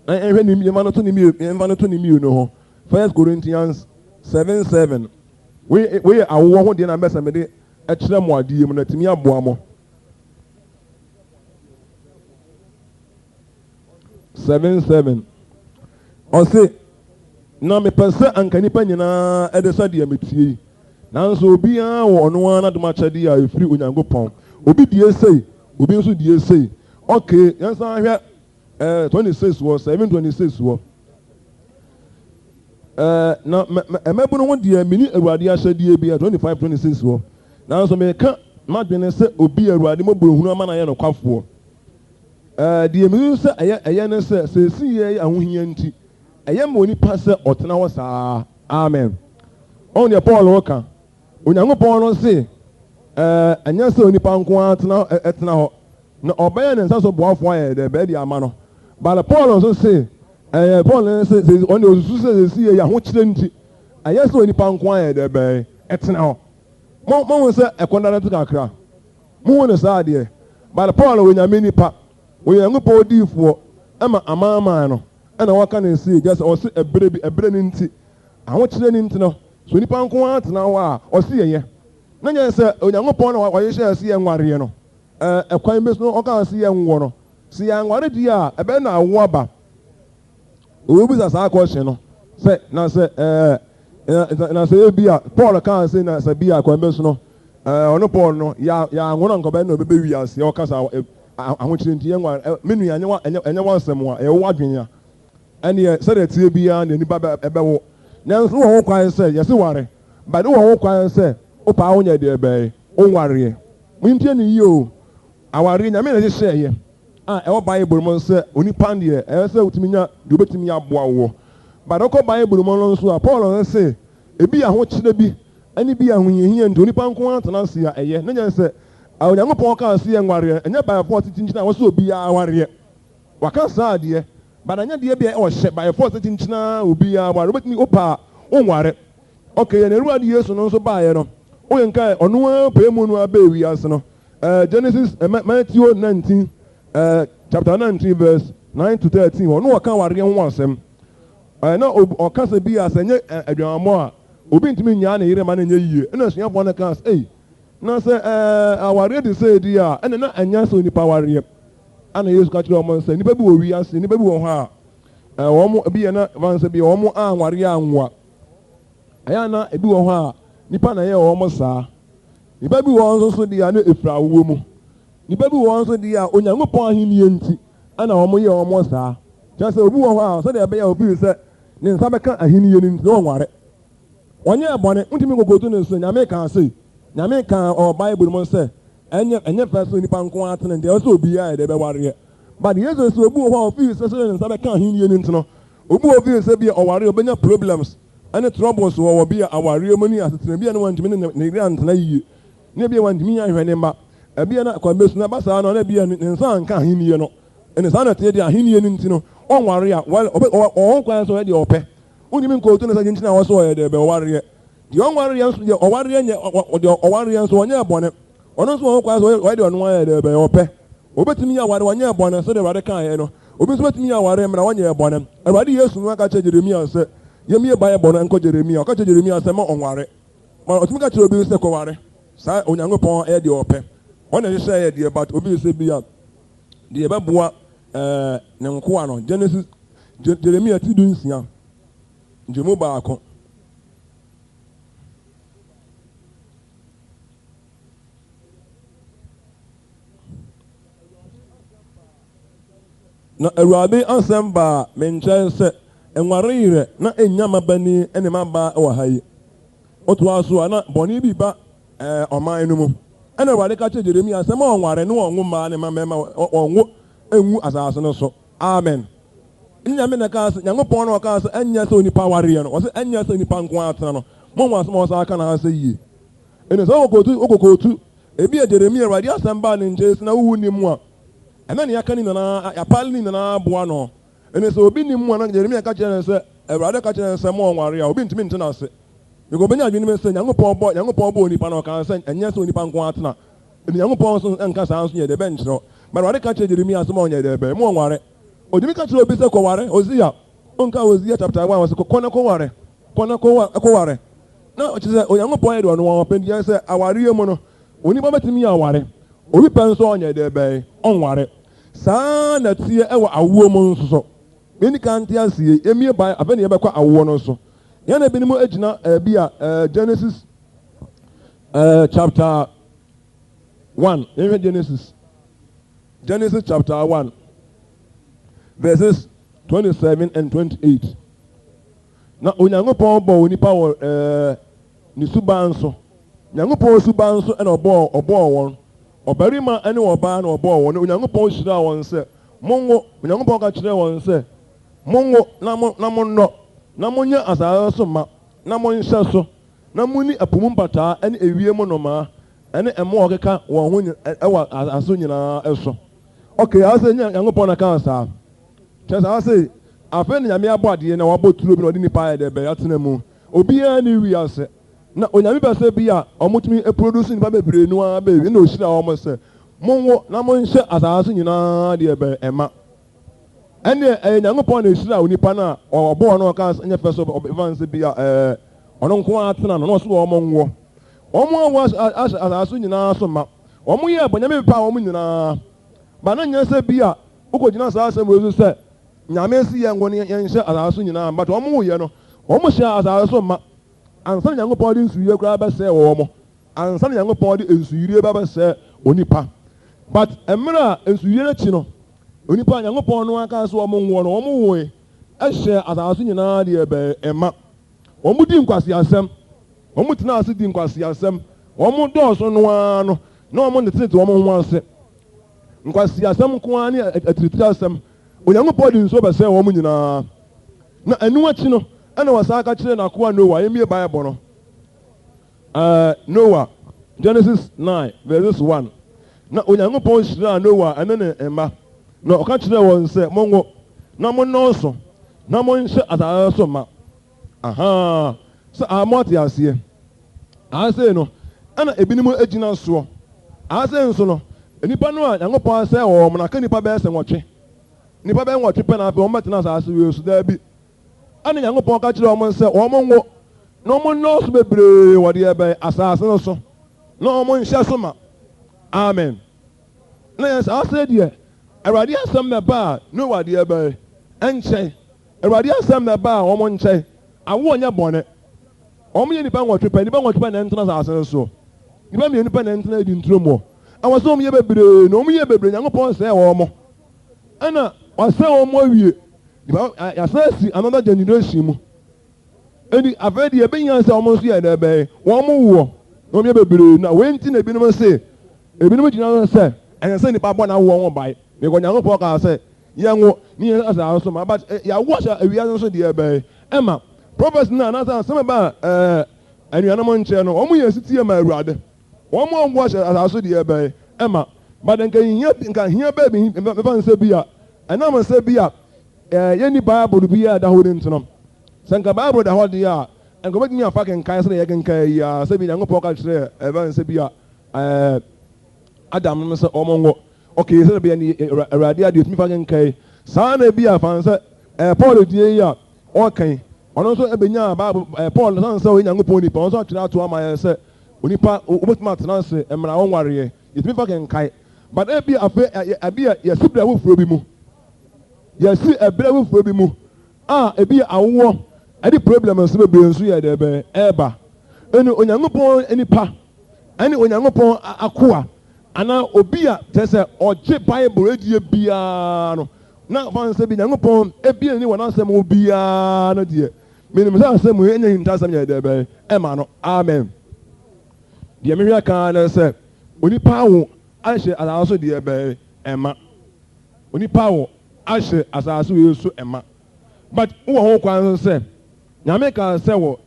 nhwɛ ne yɛma no to ne mmienu no ho 1 Corinthians 7:7 wɔyɛ awoɔ ho deɛ na mbɛsɛ mede ɛkyerɛ mo adeɛ mu na tumi aboa mo 7:7 ɔse na mepɛ sɛ anka nipa nyinaa ɛde sɛ deɛ metie nanso obiara wɔ ɔno ara n'adom akyɛdeɛ a ɛfiri Onyankopɔn obi die sei obi nso die sei okay yɛnsan ahwɛ 26 wɔ 7:26 wɔ na ɛmɛbo no ho deɛ mini Awurade ahyɛdeɛ bi a 25:26 wɔ nanso meka madwene sɛ obi Awurade mɔborɔhunu ama na yɛ no kwafoɔ deɛ menu sɛ ɛyɛ ne sɛ sɛsi yɛ ahohia nti ɛyɛ ma onipa sɛ ɔtena hɔ saa amen ɔn deɛ Paul wɔka Onyankopɔn no se ɛnyɛ sɛ onipa nko a ɛtena hɔ na ɔbɛyɛ ne nsa so boafoɔ ayɛ dɛ bɛɛ de ama no but Paul nso se Paul no se ɔne osusu sɛ sɛsi yɛ ahokyerɛ nti ɛyɛ sɛ onipa nko ayɛ dɛ bɛɛ ɛtena hɔ mo sɛ ɛkɔndana to kakra mo ne saa adeɛ but Paul wɔ Nyame nipa Onyankopɔn odiifoɔ ɛma amaaman no ɛna wɔka ne nsi gya sɛ ɔse ɛberɛ ne nti ahokyerɛ ne nti no so nipa nko ara tena hɔ a ɔse yɛyɛ na nyɛ sɛ Onyankopɔn na wɔyɛhyɛ ɛse yɛ nwareɛ no ɛkwan bi so no ɔka se yɛ nwɔ no sɛ yɛ nware di a ɛbɛyɛ na awo aba ɔwɔbisa saa kɔhyɛ no sɛ na sɛ ebi a Paul ka se na sɛ bi a kwan bi so no ɔno Paul no yɛ anwo na nkɔbɛn na ɔbɛbɛ wi ase ɔka sa ahokyerɛ nti yɛ nware menu ɛnyɛ wɔ asɛm a ɛwɔ adwene a ɛneɛ sɛdeɛ tie biara na nipa ɛbɛwo nanso wɔ ho kwan sɛ yɛse ware but wɔ ho kwan sɛ wopa wonyɛ deɛ bɛyɛ wonwareɛ montie ne yie o awareɛ Nyame na hyehyɛeɛ a ɛwɔ Bible mu sɛ onipa deɛ ɛyɛ sɛ wotumi nya deɛ wobɛtumi aboa wo but ɔkɔ Bible mu no nso a Paul no sɛ ebi ahokyerɛ bi ɛne bi ahohiahia nti onipa nko atena ase a ɛyɛ na nyɛ sɛ Onyankopɔn ka ase yɛ nwareɛ ɛnyɛ Bible titinkyina a wɔsɛ obiara wareɛ waka saa adeɛ but ɛnyɛ deɛ bi a ɔhyɛ Bible titinkyina obiara ware wobɛtumi wopa wonware okay yɛn Awurade Yesu no nso baayɛ no woyɛ nka ɔno ara pɛɛ mu no abɛɛ wiase no Genesis Matthew 19 chapter 19 verse 9 to 13 ɔno wɔka wareɛ ho asɛm na ɔka sɛ bi a sɛ nyɛ adwamammɔ a obi ntumi nyaa ne yere ma no nyɛ yie ɛna asuafoɔ no ka sɛ na sɛ awareɛ de sɛ di a ɛna na ɛnya sɛ onipa wareɛ ana Yesu ka kyerɛ ɔmo sɛ nipa bi wɔ wiase nipa bi wɔ hɔ a wɔn bi yɛ na vansa bi wɔn anwareɛ anwoa ɛyɛ na ebi wɔ hɔ a nipa na yɛ wɔn saa nipa bi wɔ nso so di a na efura awoɔ mu nipa bi wɔ nso di a Onyankopɔn ahenni nti ɛna wɔn yɛ wɔn saa kyerɛ sɛ obi wɔ hɔ a sɛdeɛ ɛbɛyɛ obi sɛ ne nsa bɛka ahenni no nti na ɔnware wɔnyɛ ɛbɔne ntumi nkokoto ne so Nyame ka ase Nyame ka Bible mu sɛ ɛnyɛ fɛ sɛ nipa nko atene nti ɛsɛ obiara yɛ dɛ bɛwareɛ but Yesu sɛ obi wɔ hɔ a ofi sɛ sɛ ne nsa bɛka ahenni no nti no obi wɔ ofi sɛ bi ɔware obɛnya problems ane troubles wo bi aware mu ni asetena bi na wantimi ne grant na yi ne bi wantimi ya hwene ma abi na kwa mesu na basa no na bi ne nsa nka ahiniye no ene sa na te dia ahiniye ni ntino onware a on kwan so de ope uni min ko to na sa ntina wo so ye de be ware di onware ye so de oware nye de oware so onye bone ono so on kwan so we de ono ye de be ope obetimi ya ware onye bone so de ware kan ye no obi so betimi ya ware mra onye bone awade Yesu no aka che Jeremia se yemie baye bone enko Jeremia aka che Jeremia se ma onware ma otimi ka che obi se ko ware sa onyankopon e de ope ona je say de but obi se bia de be boa ne nkoa no Genesis Jeremia ti du nsia njemu baako na Awurade ansem ba menkyɛn sɛ enware yire na enyama bani ene maba wɔ ha yi otu aso na bɔne bi ba ɔman no mu ɛna Awurade ka kyerɛ Jeremia sɛ ma ɔnware no ɔnwo ma ne mama ɔnwo enwu asase no so amen nyame na ka sɛ Nyankopɔn no ka sɛ ɛnyɛ sɛ onipa ware no wɔsɛ ɛnyɛ sɛ onipa nko atena no mo mo asɛm ɔsa aka na sɛ yie ɛne sɛ okokotu ebi Jeremia Awurade asɛm ba ne nkyɛn na wuwu ni mu a ɛna ne yaka ni na yapal ni na boa no ene so obi ni mu na Jeremia ka kyerɛ sɛ Awurade ka kyerɛ sɛ mo onware a obi ntimi ntena ase yego benya adwene me sɛ Nyankopɔn bɔ onipa na ɔka sɛ ɛnyɛ sɛ onipa nko atena ene Nyankopɔn so nka saa so yɛ de bɛnkyerɛ ma Awurade ka kyerɛ Jeremia sɛ mo onyɛ de bɛ mo onware odimi ka kyerɛ obi sɛ kɔware Hosea onka Hosea chapter 1 wɔsɛ kɔna kɔware na ɔkyerɛ sɛ Nyankopɔn yɛ de ɔno wɔn pɛndiɛ sɛ aware mu no onipa bɛtimi yɛ aware obi pɛn so onyɛ de bɛ onware saa na tie ɛwɔ awo mu nso so meni kan tie asie emie ban afɛ ne yɛbɛkɔ awo no so yɛn na ebinom egyina bi a Genesis chapter 1 yɛhwɛ Genesis chapter 1 verses 27 and 28 na Onyankopɔn bɔ onipa wɔ ne suban so Nyankopɔn suban so ɛna ɔbɔ wɔn ɔbarima ɛne ɔbaa na ɔbɔ wɔn Onyankopɔn hyira wɔn sɛ monwo Onyankopɔn ka kyerɛ wɔn sɛ monwo na monnɔ na monyɛ asase so ma na monhyɛ so na muni apumu mpataa ɛne ewiem nnomaa ɛne ɛmo ɔkeka wɔn ho ɛwɔ asase nyinaa ɛso okay ase Nyankopɔn na ka saa kyerɛ saa ase afei ne Nyame abɔ adeɛ na wabɔ turo bi na ɔde nipa ayɛ dɛ bɛyɛ atena mu obiara ne wi ase na onyame bɛsɛ bi a ɔmotumi produce nipa bebree no a bɛwi na ohyira wɔn sɛ monwo na monhyɛ asase nyinaa deɛ bɛ ɛma ɛne Nyankopɔn na ehyira onipa no a ɔbɔ no ɔka nyɛ fɛ so ɔbɛfa nsɛ bi a ɔno nko atena no na ɔso wɔn nwo wɔn asase nyinaa so ma wɔn yɛ bɔnyame pa wɔn nyinaa ba na nyɛ sɛ bi a wokɔgyina saa asɛm wɔ so sɛ nyame si yɛn ngo ne yɛnhyɛ asase nyinaa but wɔn yɛ no wɔn hyɛ asase so ma ansa na Nyankopɔn de nsuyire koraa bɛsɛe wɔ mo ansa na Nyankopɔn de nsuyire bɛsɛe onipa but mmerɛ a nsuyire akyi no onipa Nyankopɔn no aka so wɔn nwo no wɔn woe ɛhyɛ asase nyinaa deɛ bɛɛ ɛma wɔn di nkwasiasɛm wɔn tena ase di nkwasiasɛm wɔn dɔɔso noa no na wɔn tete wɔn ho ase nkwasiasɛm nkoa ne atiritiri asɛm Onyankopɔn de nsuo bɛsɛe wɔn nyinaa na ɛnu akyi no ɛna wɔsan aka kyerɛ n'akoa Noah yɛmie Bible no Noah Genesis 9 verses 1 na Onyankopɔn hyiraa Noah ɛne ne mma na ɔka kyerɛ wɔn sɛ monwo na monnɔɔso na monhyɛ asase so ma sɛ mo ate aseɛ asɛ no ɛna ebinom egyina soɔ asɛ nso no nipa no a Nyankopɔn asɛ wɔ wɔn na ka nipa bɛyɛ sɛ nwɔtwe nipa bɛyɛ nwɔtwe pɛ na afei wɔn bɛtena asase wei so daabi ɛna Nyankopɔn ka kyerɛ wɔn sɛ wɔn nwo na wɔn nnɔɔso bebree wɔ deɛ bɛyɛ asase no so na wɔn nhyɛ so ma amen na yɛn sɛ asɛ deɛ Awurade asɛm na ba a Noah deɛ bɛyɛ ɛnkyɛn Awurade asɛm na ba a wɔn nkyɛn awo nyɛ bɔne wɔn yɛ nipa nwɔtwe pɛ na ɛntena asase no so nipa mmienu pɛ na ɛntena edi nturom wɔ ɛwɔ sɛ wɔn yɛ bebree na wɔn yɛ bebree Nyankopɔn sɛ wɔn ɛna wɔsɛ wɔn awie yasa si another generation mu edi afei deɛ ebinya sɛ wɔn nso yɛ dɛ bɛyɛ wɔn wɔ na wɔn yɛ bebree na wɔn ti na ebinom se ebinom gyina sɛ ɛyɛ sɛ nipa bɔ na wɔ wɔn bae because Nyankopɔn kaa sɛ yɛn wo ne yɛn asase so ma but yɛawo ahyɛ awia nso deɛ bɛyɛ ɛma Prophets na na some ba anuanam nche no omo yesitie ma awurade omo onwo asaso de ebe ema but nka hia ba bi me fa nse bi a enam nse bi a yeni bible bi a da ho de ntonom sanka bible da ho de a enko betimi afa kenkan se ye kenkan ya se bi nyankopɔ ka kyerɛ eba nse bi a Adam no se omo ngo okay se bi ni awurade ade otimi fa kenkan saa na bi a fa nse Paul die ya okay ono so ebenya Bible Paul san say onyankopɔn nipa ono so atwena to ama ye say onipa obetuma atena se emra wonware yetimi fa kenkai but e bi afa abia ye sibra wofuro bi mu ye si ebra wofuro bi mu e bi awo e di problem nso be nso ye de be eba eni onyankopɔn enipa ani onyankopɔn akoa ana obi a tese oje Bible edie bia no na fa nse bi nyankopɔn ebia ni wona asem obia no de menim say asem enya hintasem ye de be ema no amen de me hwa kan na say onipa wo ahye asaso de be ema onipa wo ahye asaso yesu ema but wo ho kwan say nyame ka say wo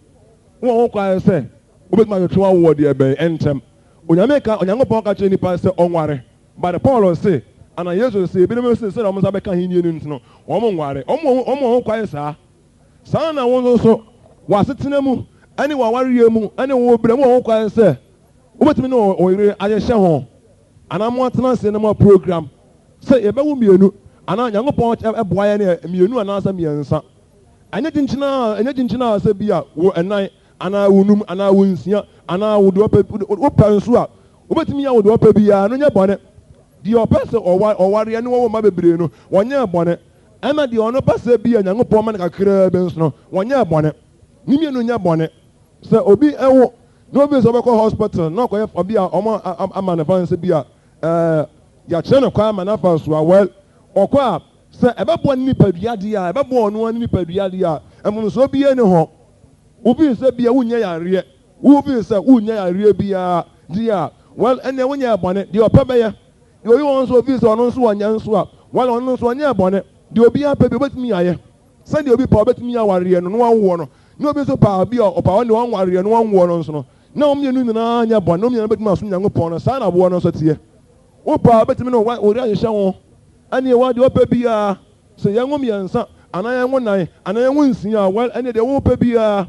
ho kwan say obetima twa wo de be entem onyame ka onyankopɔn ka kye nipa say onware but Paul say ana yesu say ebi no say say omo sabe ka hinie nu ntino omo nware omo ho kwan saa saa na won so wasetena mu ani waware mu ani wo bra mu ho kwan say obetimi no oyire ayehye ho ana mo atena se na mo program say ebe wo mienu ana nyankopɔn eboa ye ne mienu ana asa miensa anya jinchina say bia wo enan ana wonum ana wonsia ana wo do pa nso a obetimi ya wo do pa bia no nya bone di opese oware ne wo ma bebre no wonye bone ema di ono pase bia nyankopɔn ma kakra be nso no wonye bone nimi no nya bone say obi ewo no obi so be ko hospital no ko obi a omo amana fan say bia ya kire no kwa amana fan so well okwa say ebebo ni paduade a ebebo ono ni paduade a emum so obi ene ho obi say bia wunye yare obi say wunye yare bia dia well ene wunye bone di opebe di oyi won so obi say ono so wanya nso a well ono so wanya bone di obi ape bi obetimi aye say di obi pa obetimi aware no no wanwo no no obi so pa bi o pa won wanware no wanwo no nso no na omienu nyina anya bone no omienu betimi aso nyankopɔn no saa na bo no so tie o pa betimi no ori ayehye wo ani e wa di opa bia so yenwo miensa ana yenwo nan ana yenwo nsia well ani de wo pa bia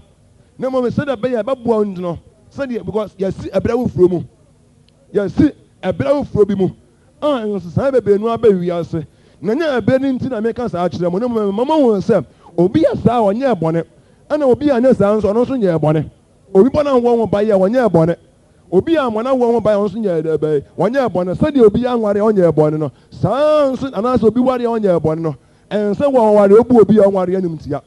na mo me say da be ya babo ndino say because yesi ebra wo furo mu yesi ebra wo furo bi mu nso saa bebe nu aba wi ase na nya ebe ni nti na me ka saa kire mo na mama won say obi ya saa onye ebone ana obi anya saa nso no so nya ebone obi bona won ba ya onye ebone obi a mo na won ba nso nya ebe onye ebone say de obi anware onye ebone no saa nso ana so obi ware onye ebone no ense won ware obu obi anware anim tia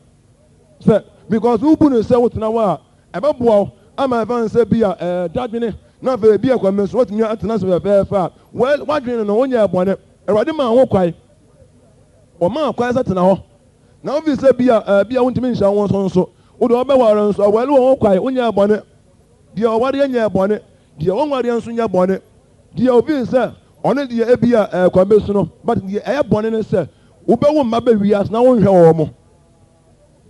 say because ubu no say wotena wa ebeboa ama van say bia dadwene na fe bia kwa menso wotumi atena so be fa well wadwene no onye ebone erade ma ho kwai o ma kwai sa tena ho na obi say bia wontumi nsha won so nso wo do obeware nso well wo kwai onye ebone dia oware anya ebone dia wonware nso nya ebone dia obi say one dia ebia kwa mesu no but dia ebone ne say wo be wo ma be wias na wo hwe wo mo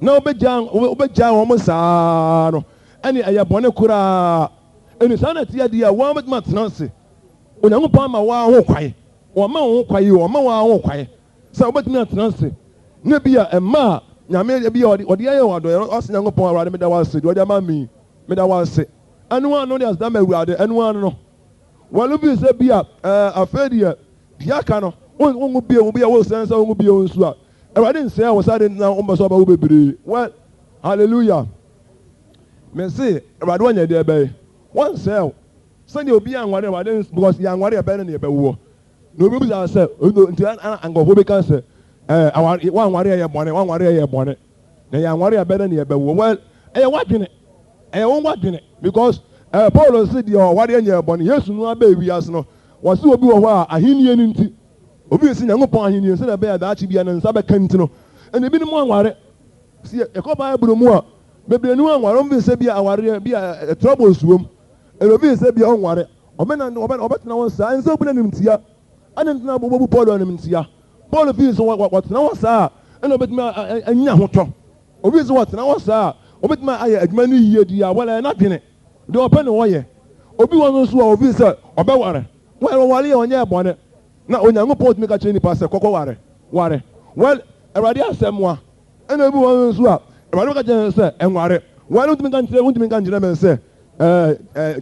na obeja wo mo saa no ani aya bone kura eni sana tia dia wo ma tenanse onyankopɔn ma wa ho kwae wo ma ho kwae wo ma wa ho kwae sa obetumi atenanse na bia ema nyame bia odi aye wado ose nyankopɔn awade meda wase odi ama mi meda wase anu anu dia asda ma awade anu anu no walu bi se bia afedia dia ka no won bia wo sense won bia won a awade nse a wo sade na umba so ba wo bebre well hallelujah me say awade wanya de be one sell send obi anware awade because ya anware e be na e be wo no obi bi say nti angofo be kan say awade wa anware ye bone wa anware ye bone na ya anware e be na e be wo well wadwene won wadwene because Paul said the awade anya bone Yesu no aba wi as no wo se obi wo ho a ahenie ni nti obi esi nyankopɔn ahenie se na be ya da achi bia na nsa be kan ntino ene bi ni mo anware si ekɔ Bible mu a bebre nu anware mbi se bia aware bia trouble suom ene obi se bia onware obetena won sa enso bu na nimtia ane ntena bobu Paul na nimtia Paul bi so watena won sa ene obetema anya hotɔ obi so watena won sa obet ma aye adwuma no yie dia wala na dwene de open no ye obi won so a obi say obeware well wale ye onye ebone na onyankopɔn tumi ka kyerɛ nipa sɛ kɔkɔ ware well awurade asɛm ɛna obi won so a awurade ka kyerɛ sɛ enware well tumi ka kyerɛ men sɛ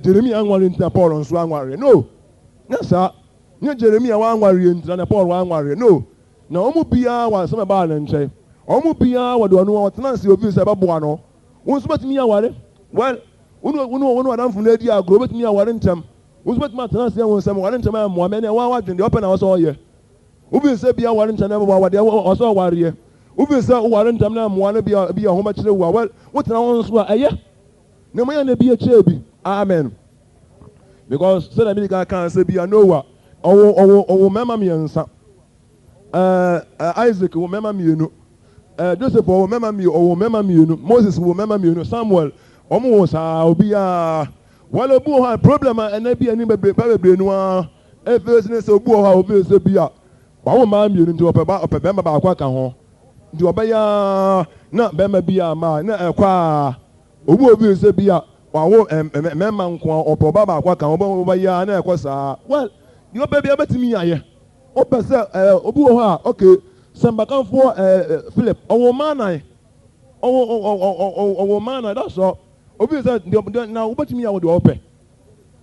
Jeremia anware ntina Paul nso anware no na sa nye Jeremia wa anware ntina na Paul wa anware no na omu bia wa asɛm ba na nkyɛn omu bia wa do ɔno wa tena se obi sɛ bɛboa no won so betumi aware well unu adamfo na adi agro betumi aware ntem won so betumi atena se won sɛ ware ntem a mo amene wa dwen de open na wɔsɔ ɔyɛ obi sɛ bia ware ntem na bɛboa wa de wɔsɔ ware obi sɛ ware ntem na mo na bia homa kyerɛ wo well wotena won so a ɛyɛ na mo ya na bia kyerɛ bi amen because said America can say bia Noah owo mema miensa Isaac wo mema mienu Joseph wo mema mienu Moses wo mema mienu Samuel omo wo sa obi a wala obu ha problem na bia ni bebre nu a efes ne se obu ha obi se bia wa wo ma mienu nti opɛ bema ba akwa ka ho nti obɛya na bema bia ma na ekwa obi se bia wawo mema nko opo baba akwa kan obo ya na ekosa well you baby abetimi yaye opese obi wo ha okay sembakanfo Philip owo manai owo manai that's all obi say na obetimi ya wo de ope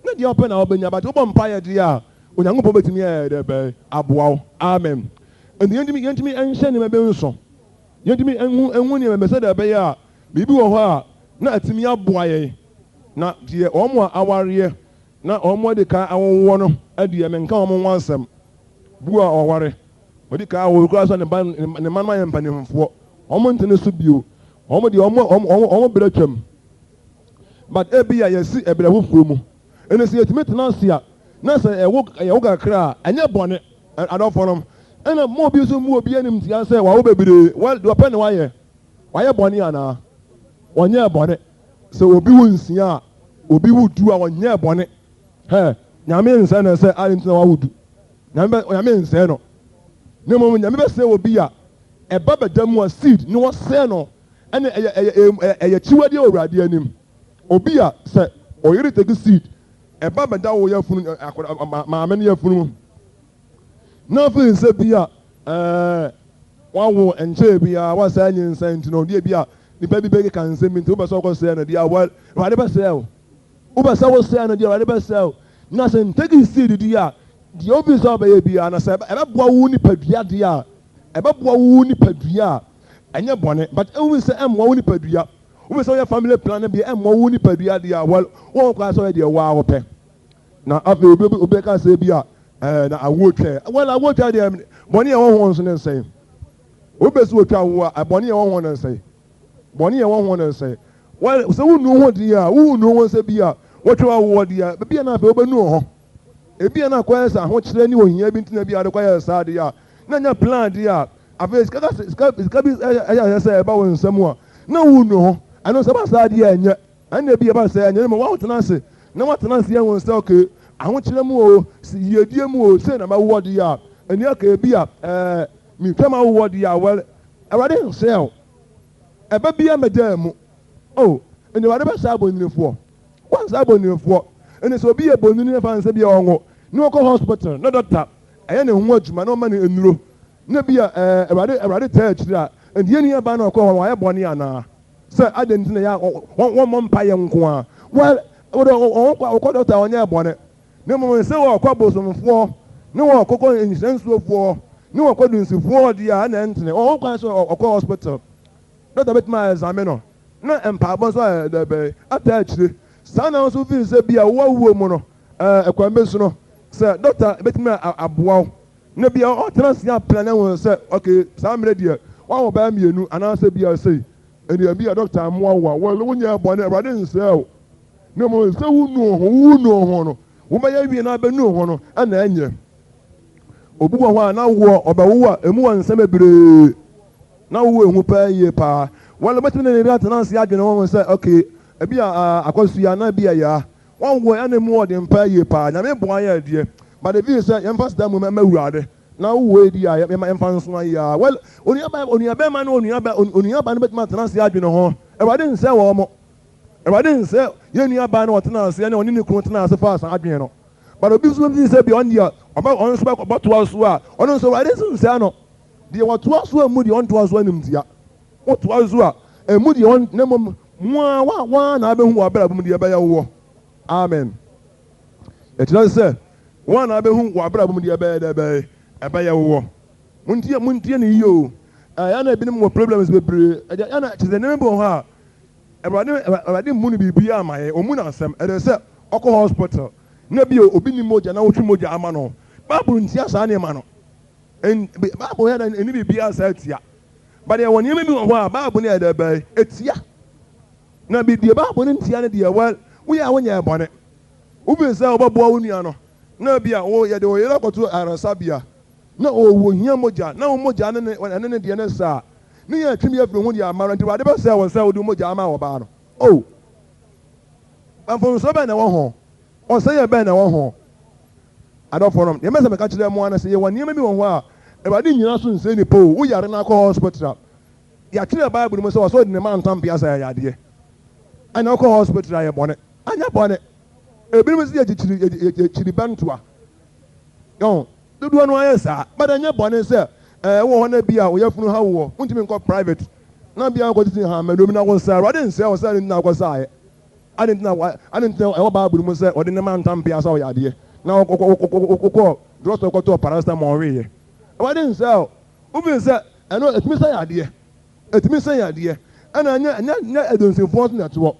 na de ope na obenya but obo mpaye de a onyankopɔ betimi ya de be aboa amen and yentimi enhye ne mebe nso yentimi enhu ne mebe se de be ya bibi wo ho a na atimi aboa ye na die omo aware na omo de ka awowo no adie menka omo wansam bu a oware odi ka awo kura so ne manma ye mpanimfo omo ntene so bio omo de omo beretwam but ebia yesi ebrehufo mu ene se yetime tena sia na se ewo kakra anya bone adofo ena mo bi so mu obi anim tia se wa wo bebere well do pen waye bone ana onye bone so obi wo nsia obi wudu a wonye bone nyame nsa na se ali ntina wa wudu nyame nsa no ne mo nyame be se obi a eba bedam a seed ni wo se no ene eye chiwade owurade anim obi a se oyiri take seed eba beda wo ya funu maame ne ya funu na fe nsa bi a wawo enche bi a wa sa nyi nsa ntino de bi a nipa bi bege kan se mi nti wo be so ko se na dia wa wade be se o ubasa wo se na dia wade be se o na se ntegi seed dia the obvious obey bia na se ebeboa wo ni padua dia ebeboa wo ni padua enye bone but we say emwa wo ni padua we say your family plan bia emwa wo ni padua dia well won kwa so dia wa wo pe na afi obi ka se bia na awotwe well awotwe dia bone e won ho so ne nsem obesi wotwa wo a bone e won ho ne nsem bone e won ho ne nsem well so wo nu ho dia wo nu ho se bia wotwa wo dia bia na afi obenu ho ebia na kwa sa ho kire ni ohia bi ntina bia de kwa ya sa de ya na nya plan de ya afes ska bi ya sa eba won nsam a na wo nu ho ano sa ba sa de ya nya ana bia ba sa ya nya mo wa tena se na wa tena se ya won sa okay aho kire mu o yedie mu o se na ma wo de ya ani aka bia mi twama wo de ya well awade nsel eba bia medam mu oh eni wade ba sa abonirefo wan sa abonirefo ene so bi e bonu ne fa nse bi onwo ne ko hospital no doctor aye ne hu adwuma no ma ne enuro ne bi awade ta akira and ye ne ba na ko wa ye bone ana se adenti ne ya won mo mpa ye nko a well ko doctor onye bone ne mo se wo ko bosomfo ne wo kokko enyisensuofo ne wo ko dunsifo di a na entene wo kwa so ko hospital doctor betma examine no na empa bo so de be ata akire sana also feel say bia wo mu no ekwambesu no say doctor betima aboa na bia o transia plan na won say okay samre dia wa wo ba mienu ana say bia say eni bia doctor amoa wo wo nya bone abade nsel na mo say wu no ho no wo ba ya wie na ba nu ho no ana anye obu ho na wo obawo a emu wan nsem ebere na wo ehu pa ye pa wala betima na ri transia adwene won say okay ebia akosu ya na bia ya wan wo ya na mu ode mpa ye pa na me boa ya die but the view say yem fast da mu mawurade na wo edi ya yem fa nso ya well oni aba ma na oni aba no betima transi adwene ho Everybody didn't say one. Everybody didn't say you need a ban or tenants, and only continent as far as I know. But the business is beyond here about on spoke about to us who are on so I didn't say no. They were to us who are moody on to us when him. What was who are a moody on name one I've been who are better than the war. Amen. It does say one I've been who are better than the Abaya war. Muntian you. I have been more problems with the name of her. I didn't want to be beyond my own Sam, and I said, Oko Hospital. Nebi Obini Moja, now Moja Amano. Babu in Tias Animano. And Babu had an enemy beyond Celtia. But I want you to know Babu near the bay. It's ya. Now be the Babu in Tiana, dear. Well, we are 1 year bonnet. Ubi is our Babuaniano. No be a oh, ya do a local to Arasabia. No, Moja, no Moja, and then the NSA. Near to me up when you are married to whatever sell or sell do Mojama or Bano. Oh, and for so bad, home. Or say a band home. I don't for them. You must have catch them one and say, one year maybe 1 while. If I didn't answer say the pool, we are in our hospital. You are clear Bible must also in the mountain Piazza idea. I know hospital I am on it. I am on it. A bit was the chili bantua. No, do one way, sir. But I never bonnet, sir. I want to be out. We have no how. Want to call private. Not be out to see him. I didn't say I was selling now. I didn't know. I didn't tell our Bible was or in the mountain Piazza idea. Now, draw to go to a paracetamol. I didn't sell. Who said, I know it's missing idea. It's missing idea. And I don't inform that to work.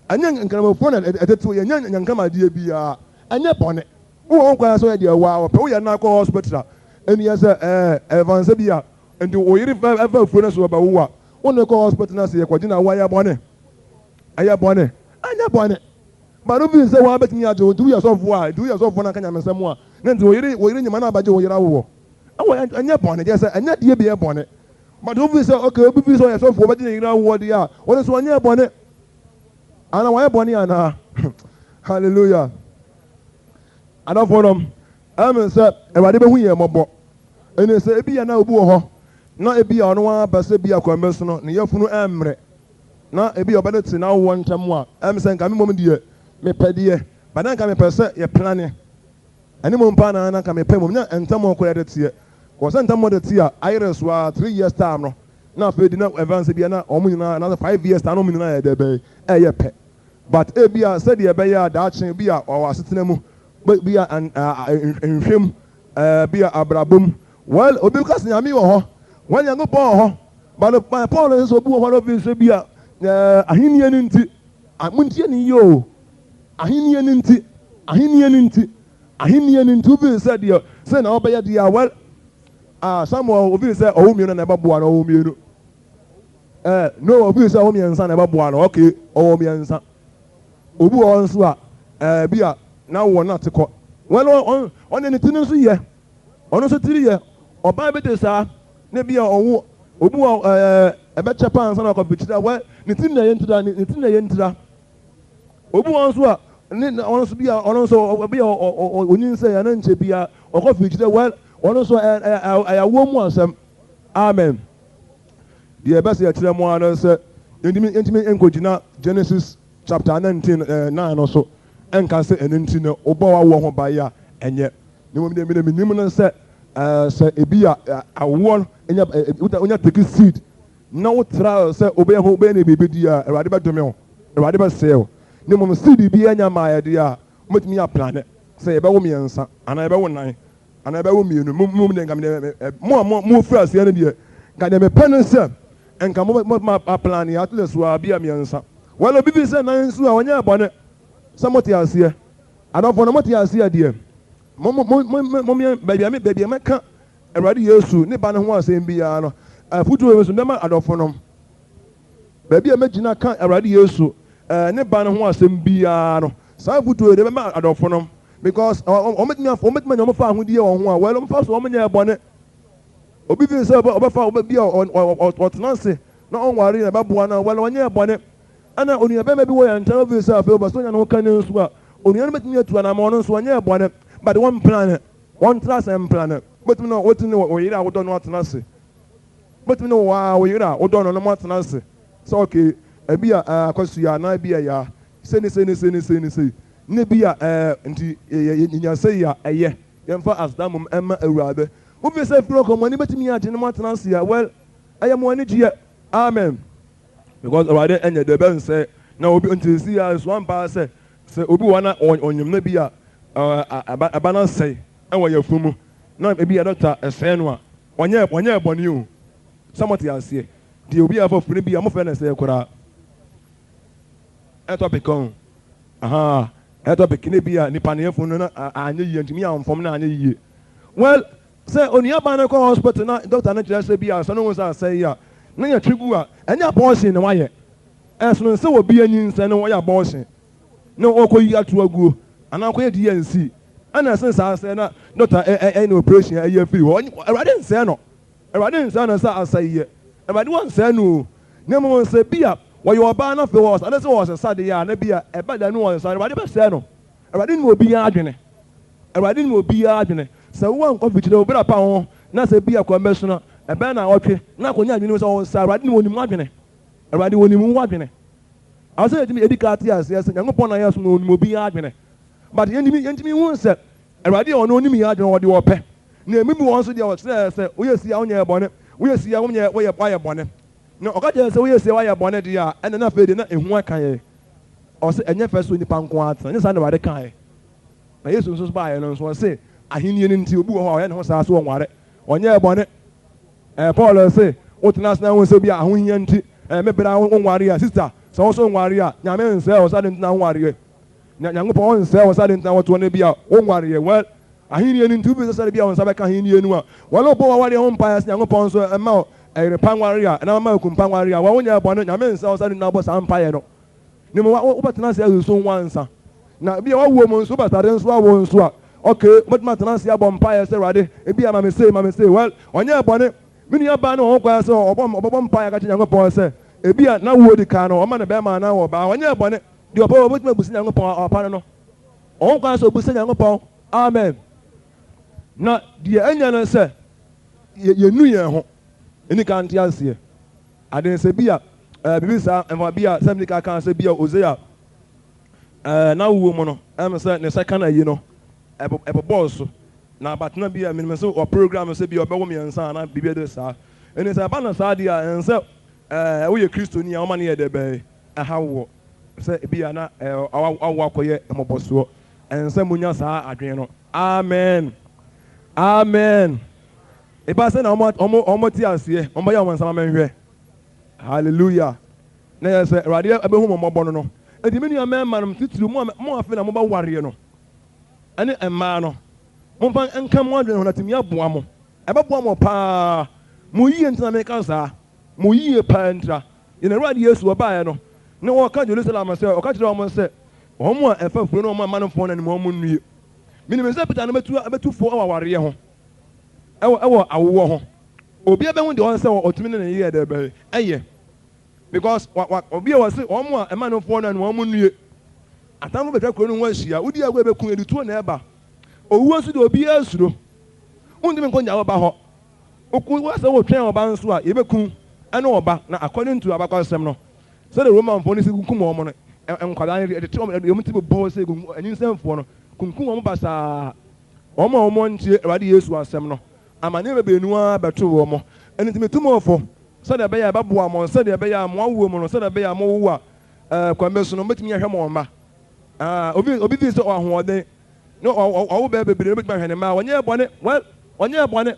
And young come phone at the 2 young and come idea be and yet on it. Who won't call us idea wow, we are now called hospital. And yes, Evans Abia, and do we ever phone us about what? One call hospital as a quadrina wire bonnet. I have bonnet. I have bonnet. But if you say, well, bet me to 2 years of why, 2 years of one I can have some more. Then to we're in your man about your war. Oh, and yet bonnet, yes, and yet you be a bonnet. But if we say, okay, if you saw yourself for what you know what they are, what is 1 year bonnet? And I want bonnet and hallelujah. I don't for them. I'm said, if I didn't hear my book. And they say, be a now boo, not a be on one, but say be a conventional, near Funu Emre. Not a be a better to now 1 time more. I'm saying, come moment, dear, me pedia, but then come a person, you're planning. Any more pana and come a payment and some more credit here. Was sent some more the tear, Iris was 3 years time. Now, if you did not advance, be another 5 years, I don't mean the bay, a pet. But if you are said, you be a Dutch and be a or sitting, but be an in him, be a brabum. Well, because you are me or when you go poor, but my Paul is so poor, one of you be a Hinian inti, a Muntian yo, a Hinian inti, a Hinian inti, a Hinian into said, you send our bay dear. Well, someone will say, oh, me and never born, oh, me. No, we say, oh, me and son never born, okay, oh, me and son. Obu on be a now one not to call. Well, on anything here, on also 3 years, or by better, sir, maybe Obu a better pants on a computer. Well, Nitin into that. Obu on and then also be also be or when you say an inch be a or coffee, well, also a warm one. Amen. The best year to them one said, intimate encouraging Genesis chapter 19, 9 or so, and can say an intimate Obawa war by ya, and yet, the woman said, say, a beer, a one, and you take a seed. No trial, say, obey, baby, dear, a radical domain, a radical sale. No more seed be any my idea, put me a planet, say about me and son, and I about 1 and I about me, more first, the end year. Can they be penance, and come up with my plan, at least will be a me and son. Well, a baby said, I saw when you're bonnet. Somebody else here. I don't want what you are here, dear. Mommy, baby, I can't. A radio soon, Nippon was in Biano. A foot was never I don't for them. Baby, imagine I can't a radio soon. Nippon was in Biano. Some foot to them I don't for them. Because omit me on farm with you on one. Well, I'm first woman here bonnet. Obedience about be or Nancy. No worry about one. Well, on your bonnet. And only a baby boy and tell yourself, but so no can as well. Only I'm making it to an amount one year bonnet, but one planet, one class and planet. But we know what to know, or you don't know what to say. But we know why we are, or don't know what to say. So okay, ebi a kwasuya na ebi ya say ne bi a nti nya say ya eye yemfa asdamum emma awurade wo bi say firo ko mani betimi agye ne matena ase ya well eye mo ani gye amen because awurade enye de ben say na obi nti si ya so ampa say obi wana onyum na bi a abana say enwo yafumu na ebi ya doctor say no a onye boni o samoti ase di obi afọ fune bi amofẹ na say kora e topic on e topic ne bi a nipa ne funu na anye yi ntimi amfom na anye yi well say onia ba na ko hospital na doctor na kire say bi a so no say ya na ya trigu a enya abortion na waye esono say obi anyin say no waye abortion na okoyi atu aguo ana ko ye DNC ana say na doctor no operation aye free Awurade nsɛ no say asaye Awurade wan say no na mo say bi a wɔyɛ ɔbaa na fe wɔ ɔsa na sɛ wɔ sɛ de ya na bi a ɛba da no wɔ sɛ Awurade bɛ say no Awurade ni obi ya adwene sɛ wo an kɔfi kyerɛ obi ra pa ho na sɛ bi a kɔ mɛso na ɛbɛn na ɔtwe na akɔnya adwene sɛ wɔ sɛ Awurade ni wɔnim adwene Awurade wɔnim adwene awɔsɛ yɛtumi edi ka ate ase sɛ Nyankopɔn na yɛ so na wɔnim obi ya adwene but yɛntumi hu sɛ Awurade ɔno onim ya adwene wɔde wɔpɛ na emi bi wɔn so deɛ wɔkyerɛ sɛ woyɛ si ya wonyɛ bɔne woyɛ si ya wonyɛ wɔyɛ bɔne na ɔka kyerɛ sɛ woyɛ si ya wɔyɛ bɔne deɛ a ɛna na afei de na ehu aka yɛ ɔsɛ ɛnyɛ fɛ so nipa nko atena nyɛ saa na Awurade kan yɛ na Yesu nso baa yɛ no nso ɔsɛ ahenni no nti obi wɔ hɔ a ɔyɛ ne ho saa so wɔnware ɔnyɛ bɔne Paul sɛ wotena ase na wo sɛ bi a ahohia nti mebra wɔnware a sister sɛ wo so wɔnware a Nyame nsɛ wɔ sa de ntena wɔnware na Nyankopɔn nsɛ wɔ sa de ntena wɔtoɔ no bi a wɔnware well ahenni no nti obi sɛ bi a wɔn nsa bɛka ahenni no a wɔle bɔ wɔware ho mpaeɛ sɛ Nyankopɔn nso ɛma ɛrepa nware a na ma kumpa nware a wɔnyɛ bɔne Nyame nsɛ wɔ sa de ntena bɔ saa mpaeɛ no ne mo wobɛtena ase aso nwansa na bi a wawo mo nso batare nso awo nso a okay motuma tena ase abɔ mpaeɛ sɛ Awurade ebi a ma me say well ɔnyɛ bɔne me nua ba no wɔn kwa sɛ ɔbɔ mpaeɛ ka kyerɛ Nyankopɔn sɛ ebi a na wo di ka no ɔma ne bɛma na wɔ ba ɔnyɛ bɔne deɛ ɔbɔ obetuma busi Nyankopɔn ɔpa no wɔn kwa sɛ obusi Nyankopɔn amen na deɛ enya no sɛ yɛnu yɛn ho eni ka nte aseɛ ade sɛ bi a bibi saa ɛfa bi a sɛm nika kan sɛ bi a Osea na wo mu no sɛ ne second ayi no ɛbɔbɔ so na batena bi a menim sɛ ɔ program sɛ bi a ɔbɛwɔ mmiɛnsa na biribi de saa ɛne sɛ ɛba na saa deɛ a ɛnsɛ woyɛ kristoni a woma ne yɛ dɛ bɛɛ ɛha wɔ sɛ bi a na awo akɔyɛ mmɔbɔsoɔ ɛnsɛ munya saa adwene no amen ɛba sɛ na ɔmo te aseɛ ɔmbɛyɛ ɔmo nsama mɛnhwɛ hallelujah na yɛ sɛ Awurade ɛbɛhu mo mmɔbɔ no enti me nua mɛma no titiri mo afe na mobɛwareɛ no ɛne mmaa no momfa nka mo adwene ho na tumi aboa mo ɛbɛboa mo paa mo yie ntina meka saa mo yie paa ntra yɛn Awurade Yesu ɔbaeɛ no ne wɔka Jerusalem sɛ ɔka kyerɛ wɔn sɛ wɔn a ɛfa furo no wɔn ama no fɔn na ne wɔn nnue menim sɛ Peter no bɛtu fo wɔ awareɛ ho ɛwɔ awowɔ ho obi abɛhu deɛ ɔn sɛ ɔtumi ne yɛ dɛ bɛyɛ ɛyɛ because obi a wɔse wɔn a ɛma no fɔn na ne wɔn nnue atamfo bɛtwa kuro no ho ahyia wodi agua bɛku edutuo na ɛba owuo nso de obi asuro wondimi nkɔ nyawo ba hɔ oku wasɛ wɔtwɛn ɔba nso a yɛbɛku ɛne ɔba na according to abakɔsɛm no sɛ de Roman fo ne sɛ kunkum wɔn no nkwadaa ne de te wɔn ti bɔ sɛ anyinsɛmfoɔ no kunkum wɔn basaa wɔn a wɔn ntie Awurade Yesu asɛm no amane bebree a bɛto wɔn ɛne ntumi tumɔfo sɛdeɛ ɛbɛyɛ ɛbɛboa mo sɛdeɛ ɛbɛyɛ a mo awo mu no sɛdeɛ ɛbɛyɛ a mo wo a kwambe so no mbɛtumi ahwɛ mo mma obi bi sɛ ɔhoɔden no ɔwo bɛɛ bebree mbɛtumi ahwɛ ne mma wɔnyɛ bɔne well wɔnyɛ bɔne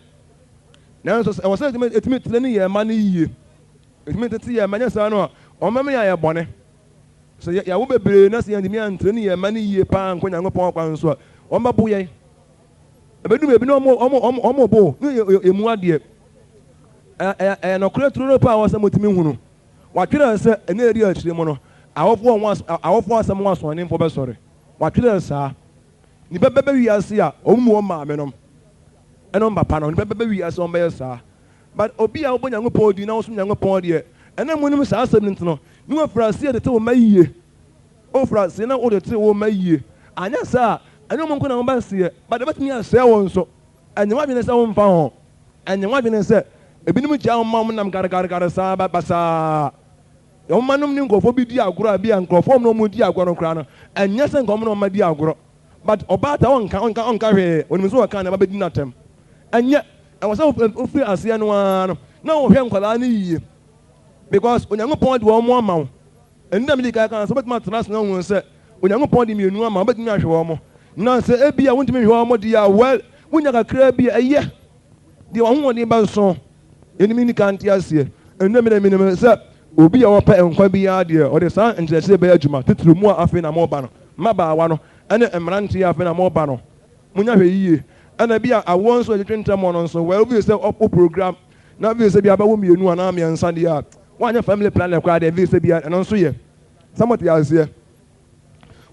nanso ɛwɔ sɛ ɛtumi tene ne yɛ mma no yie ɛtumi tete yɛ mma nyɛ saa no a ɔmɛmɛ yɛ bɔne sɛ yɛwo bebree na sɛ yɛntumi antene ne yɛ mma no yie paa nkɔ Nyankopɔn kwan so a ɔmbɛbo yɛn ɛbɛdum ebi na ɔmo bo ne emu adeɛ ɛyɛ nɔkorɛ turo no paa wɔ sɛ motumi hu no watwerɛ sɛ ɛne ɛdi akyire mu no awɔfoɔ asɛm ho asoɔdenfoɔ bɛsɔre watwerɛ saa nipa bɛbɛ wiase a ɔmo mu wɔn maame nom ɛnom papa no nipa bɛbɛ wiase wɔn bɛyɛ saa but obi a wɔbɔ Nyankopɔn di na wɔsom Nyankopɔn deɛ ɛnna mu nim saa asɛm no nti no ne wɔfra aseɛ de te wɔn ma yie ɔfra aseɛ na wɔde te wɔn ma yie anyɛ saa ɛne wɔn nko na wɔn ba aseɛ but ɛbɛtumi asɛe wɔn so ɛnyɛ wɔn adwene sɛ wɔn mfa ho ɛnyɛ wɔn adwene sɛ ebinom gya wɔn ma wɔn nam garigari saa basaa Your man no be dia agro be and conform no mudi agro crana and yes and come no ma dia agro but obata on carry when we so can never be natem and yet I was so free as yan one now him kwala because onyankopon de wo mo ama wo ndam di ka kan so betuma trans na won se onyankopon de mienu ama betumi ahwe wo mo na se ebia wontumi hwe wo mo de ya well wonya kakra bi eye de wo ho de ba so enimi ni kan ti ase ndam de se obi a wopa enkwa bi ya de o de san nkyerɛkyerɛ bɛ adwuma titiri mu a afi na mo ba no maba wa no ene emrante afi na mo ba no munya hwɛ yie ana bi a awon so twetwenta mo no so well bi se op program na bi se bi aba wo mienu ana miensa de ya wanya family plan le kwa de bi se bi eno so ye somebody else here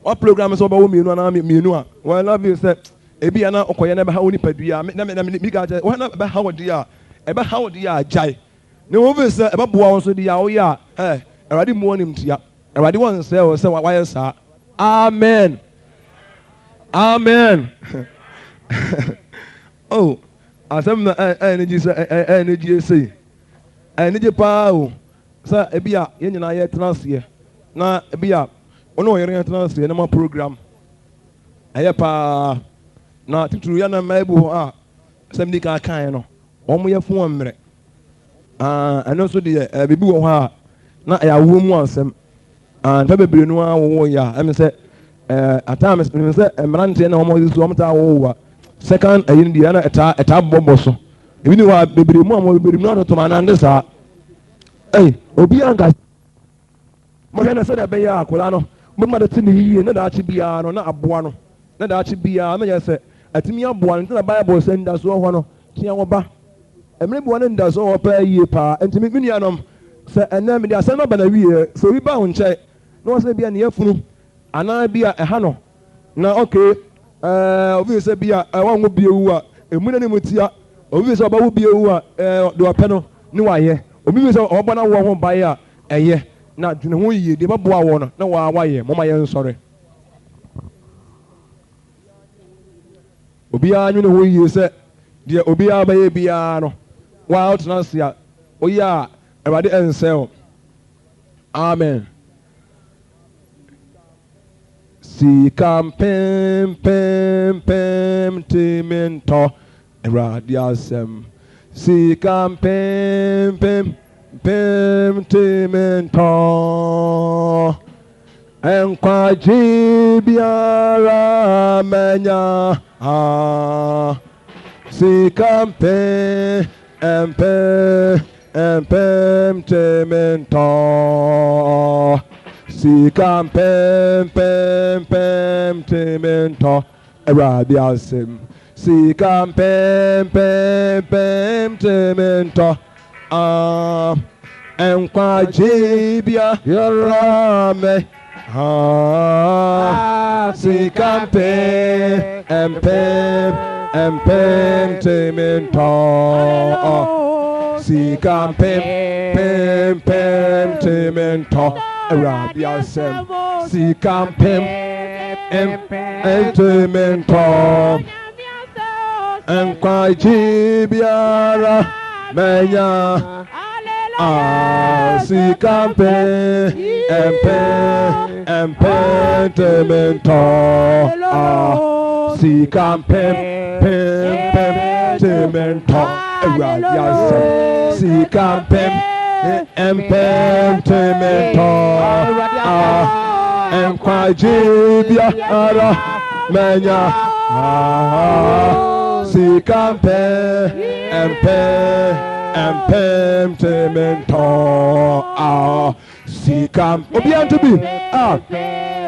what program so ba wo mienu ana mienu a well na bi se ebi ana okoye na ba ha oni padua na mi ga je wo na ba ha wo de ya e ba ha wo de ya jai ne wo bi se e ba boa wo so de ya wo ya Eradi mu onim tia Eradi won se wo se wa sa amen amen oh asem na energy say energy pa o sa ebia ye nyina ye transfer na ebia ono ye transfer na ma program aye pa na tituru ya na maibu a sem di ka kan no omo ye fun omre eno so de bibi wo ha na ya wo mu asem and fa bebre no a wo ya em se atame se emrante na omo so omo ta wo wa second ayin di na eta bombo so ebi ni wa bebre mu omo bebre no to ma na ndesa obi anga mo na se da be ya akola no mo ma da tini yiye na da achi bia no na aboa no na da achi bia ma ya se atimi aboa no na bible se nda so ho no tia wo ba emre bo no nda so ho pa yiye pa entimi mini anom se enam dia se no ba na wiye so wi ba ho nche no se bia ne yafunu ana bia eha no na okay obi se bia wa ngo bia wu a emu na ne mutia obi se ba wo bia wu a do apɛ no ne wa ye obi se oba na wo ho ba ya eye na dwene ho yie de ba boa wo no na wa ye moma ye nsɔre obi a nwene ho yie se de obi a ba ye bia no wa out na sia oyi a Everybody ensel. Amen. Si pem timento. Everybody asem. Si pem timento. Enkwa jibiara menya. Si pem Empem temento, si pem temento, Eradi asem, si pem temento, enkwa jibia yarame, si empem temento. Si pem temento Arabia sem si pem temento enkwa jibiara menya si pem temento si pem temento Arabia sem si pem temento enkwa jibiara menya si pem temento si obian to be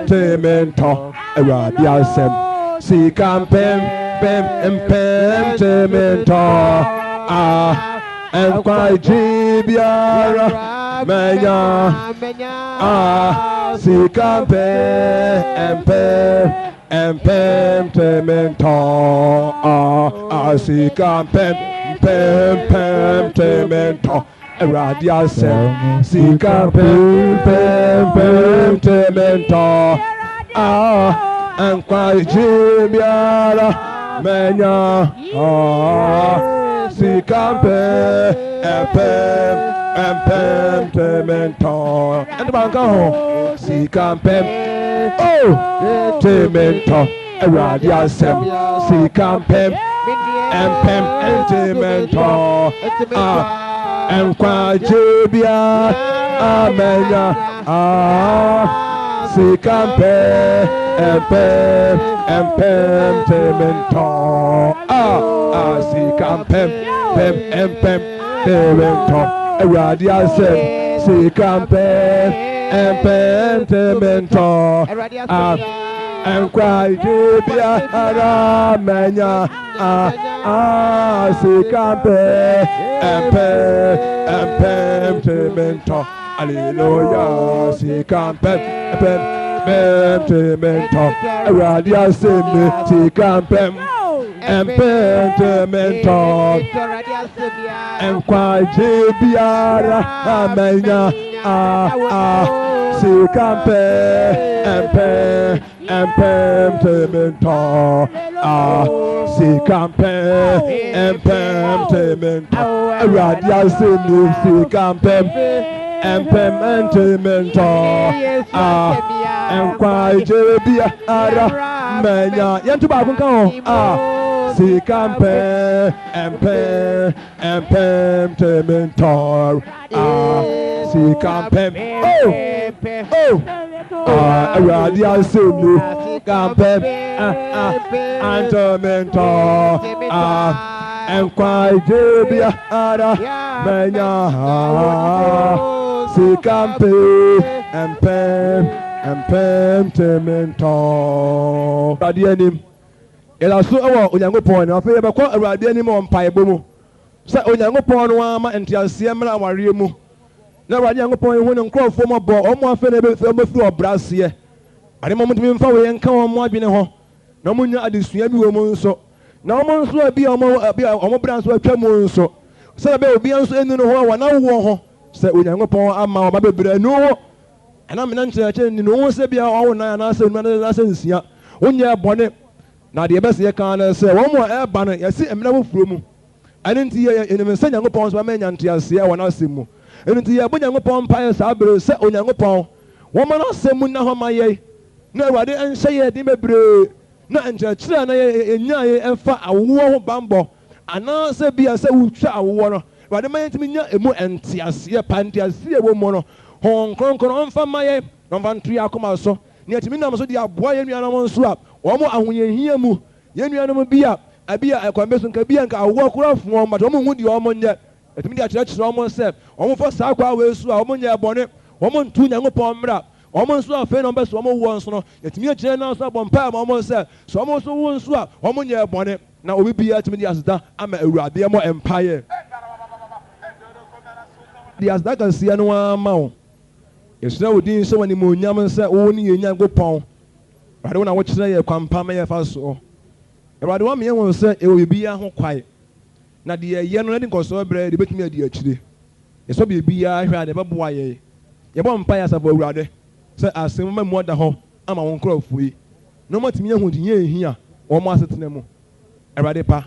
temento Arabia sem si pem temento enkwa jibiara menya si pem temento si pem temento Radia sem si pem temento enkwa jibiara menya si pem temento yɛn banka ho sika mpɛm temento awurade asɛm sika mpɛm mpɛm temento enkwagye bia amenya sika mpɛm temento sika mpɛm temento awurade asɛm sika mpɛm temento enkwagye bia amenya sika mpɛm temento hallelujah sika mpɛm temento awurade asɛm sika mpɛm temento enkwagye biara amenya sika mpɛm temento sika mpɛm temento awurade asɛm sika mpɛm temento enkwagye biara menya yɛnto baako nka ho sika mpɛm temento sika mpɛm awurade asɛm sika mpɛm temento enkwagye biara menya sika mpɛm temento awurade anim yɛda so ɛwɔ onyankopɔn no afei yɛbɛkɔ awurade anim wɔ mpaebɔ mu sɛ onyankopɔn no ama nteaseɛ mmra awareɛ mu na awurade nyankopɔn yɛhu ne nkurɔfoɔ mɔbɔ ɔmo afei na ɛbɛfiri ɔbraseɛ ade ma ɔmotumi mfa wɔ yɛnka wɔn mo adwene hɔ na ɔmo nya adesua bi wɔ mu nso na ɔmo nso bi a ɔmo bra nso atwa mu nso sɛ ɛbɛyɛ obiara nso ɛnu no hɔ a wɔnawoɔ hɔ sɛ onyankopɔn ama ɔba bebree anu hɔ ɛna mena nkyerɛkyerɛ ni no wo sɛ bia ɔwo nan anaasɛ nua anaasɛ nsia wonyɛ bɔne na deɛ ɛbɛsɛ yɛka no sɛ wɔn mu a ɛreba no yɛsi mmerɛ foforɔ mu ɛno nti yɛnim sɛ nyankopɔn nso bɛma nya nteaseɛ wɔ n'asɛm mu ɛno nti yɛbɔ nyankopɔn mpaeɛ saa bere sɛ onyankopɔn wɔma n'asɛm mu nna hɔ ma yɛn na awurade nhyɛ yɛn den bebree na nkyerɛkyerɛ na yɛnya yɛ ɛmfa awoɔ ho bambɔ anaasɛ bia sɛ wotwa awoɔ no awurade ma yɛntumi nya emu nteaseɛ pa nteaseɛ wɔ mu no hɔn kronkron ɔmfa ma yɛn na ɔmfa nto yɛ akoma so ne yɛtumi nam so de aboa yɛn nuanom nso a wɔn ahoyɛhia mu yɛn nuanom bi a ɛkwan bɛ so nka bi a nka awoɔ kora foɔ but wɔn ho deɛ wɔn nyɛ yɛtumi de akyerɛkyerɛ wɔn sɛ wɔn fɔ saa akɔ awɔ esu a wɔn nyɛ bɔne wɔn ntu nyankopɔn mmra wɔn nso afei na wɔn bɛ so wɔn wɔ nso no yɛtumi akyerɛ na nso abɔ mpae ma wɔn sɛ so wɔn nso wɔ nso a wɔn nyɛ bɔne na obi bi yɛtumi de aseda ama awurade ɛmɔ mpaeɛ de aseda kɛseɛ no ama wo yɛsrɛ wo din sɛ wɔn animuonyam sɛ wɔn ne yɛn nyankopɔn awurade wɔn na wɔkyerɛ yɛ kwan pa ma yɛfa soɔ awurade wɔn ameyɛ wɔn sɛ ɛwɔ biribiara ho kwae na deɛ yɛyɛ no na de nkɔsɔɔ brɛ de bɛtumi adi akyire yɛsɔ biribiara hwɛ a de bɛboa yɛn yɛbɔ mpaeɛ asafo awurade sɛ asɛm ma mu ada hɔ ama wɔn nkurɔfoɔ yi na wɔn atumi ahu de yɛn ehia wɔn asetena mu awurade pa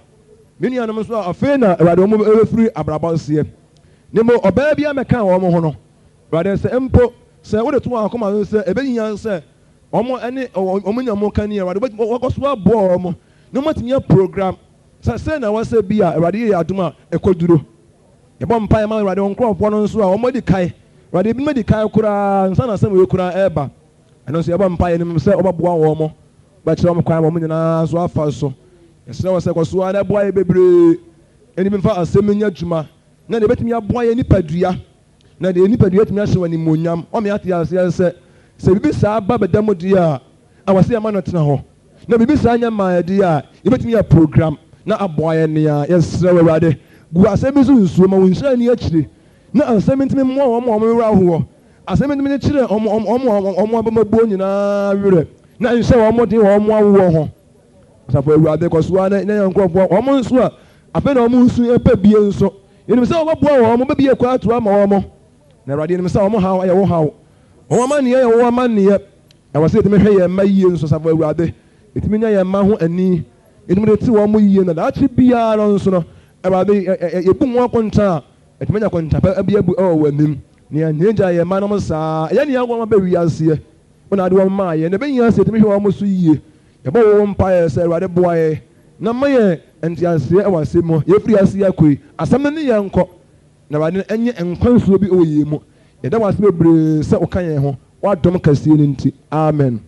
me nuanom nso a afei na awurade wɔn bɛfiri abrabɔ seɛ ne mo ɔbaa bi amɛka wɔn ho no awurade sɛ mpo sɛ wode to wɔn akoma no sɛ ɛbɛyinya sɛ wɔn ne wɔn nya wɔn kani awurade wɔkɔ so aboa wɔn na wɔn atumi program sɛ na wɔsɛ bi a awurade yɛ adom a ɛkɔ duro yɛbɔ mpaeɛ ma awurade wɔn nkurɔfoɔ no nso a wɔn di kae awurade ebi di kae koraa nsa na asɛm wɔ koraa ɛɛba ɛno nso yɛbɔ mpaeɛ no sɛ ɔbɛboa wɔn bɛkyerɛ wɔn kwan wɔn nyinaa so afa so yɛsrɛ wɔ sɛ kɔsoa na ɛboa yɛ bebree ɛni bi mfa asɛm nya adwuma na deɛ ɛbɛtumi aboa yɛ nipadua na deɛ nipadua tumi ahyɛ wɔn animuonyam ɔmo ate aseɛ sɛ bibi saa ba bɛda mu deɛ a awɔsɛ yɛma no tena hɔ na bibi saa nyɛ maa deɛ a yɛbɛtumi yɛ program na aboa yɛ nea yɛsrɛ wɔ awurade gu asɛm bi so nsuo ma wɔn nhyira ni akyire na asɛm ntumi mmoa wɔn a wɔn werɛ ahoɔ asɛm ntumi kyerɛ wɔn abɛmabuo nyinaa werɛ na nhyɛ wɔn den wɔn awoɔ ho asafo awurade kɔsoa na yɛn nkurɔfoɔ wɔn nso a afei na wɔn nso ɛpɛ bie nso yɛnim sɛ wɔbɛboa wɔn bɛbie kɔ ato ama wɔn na awurade yɛnim sɛ wɔn haw ɛyɛ wo haw wɔn amanneɛ yɛ wɔn amanneɛ ɛwɔ sɛ yɛtumi hwɛ yɛn mma yie nso asafo awurade yɛtumi nya yɛn mma ho ani yɛtumi de ti wɔn yie na daakye biara no nso no awurade yɛbu wɔn akɔnta a yɛtumi nya akɔnta bi abu ɛwɔ wɔn anim nea nneɛgya yɛ ma nom saa ɛyɛ nea wɔn bɛ wi aseɛ wɔn ade wɔn maa yɛ na ɛbɛnyɛ aseɛ tɛmɛ hwɛ wɔn so yie yɛbɔ wɔn mpaeɛ sɛ Awurade boa yɛ na ma yɛ nteaseɛ ɛwɔ asɛm mu yɛfiri aseɛ akɔ yi asɛm no ne yɛ nkɔ na Awurade ɛnyɛ nkwansuo bi ɛwɔ yɛn mu yɛda wɔ ase bebree sɛ ɔka yɛn ho wadɔm kɛseɛ no nti amen.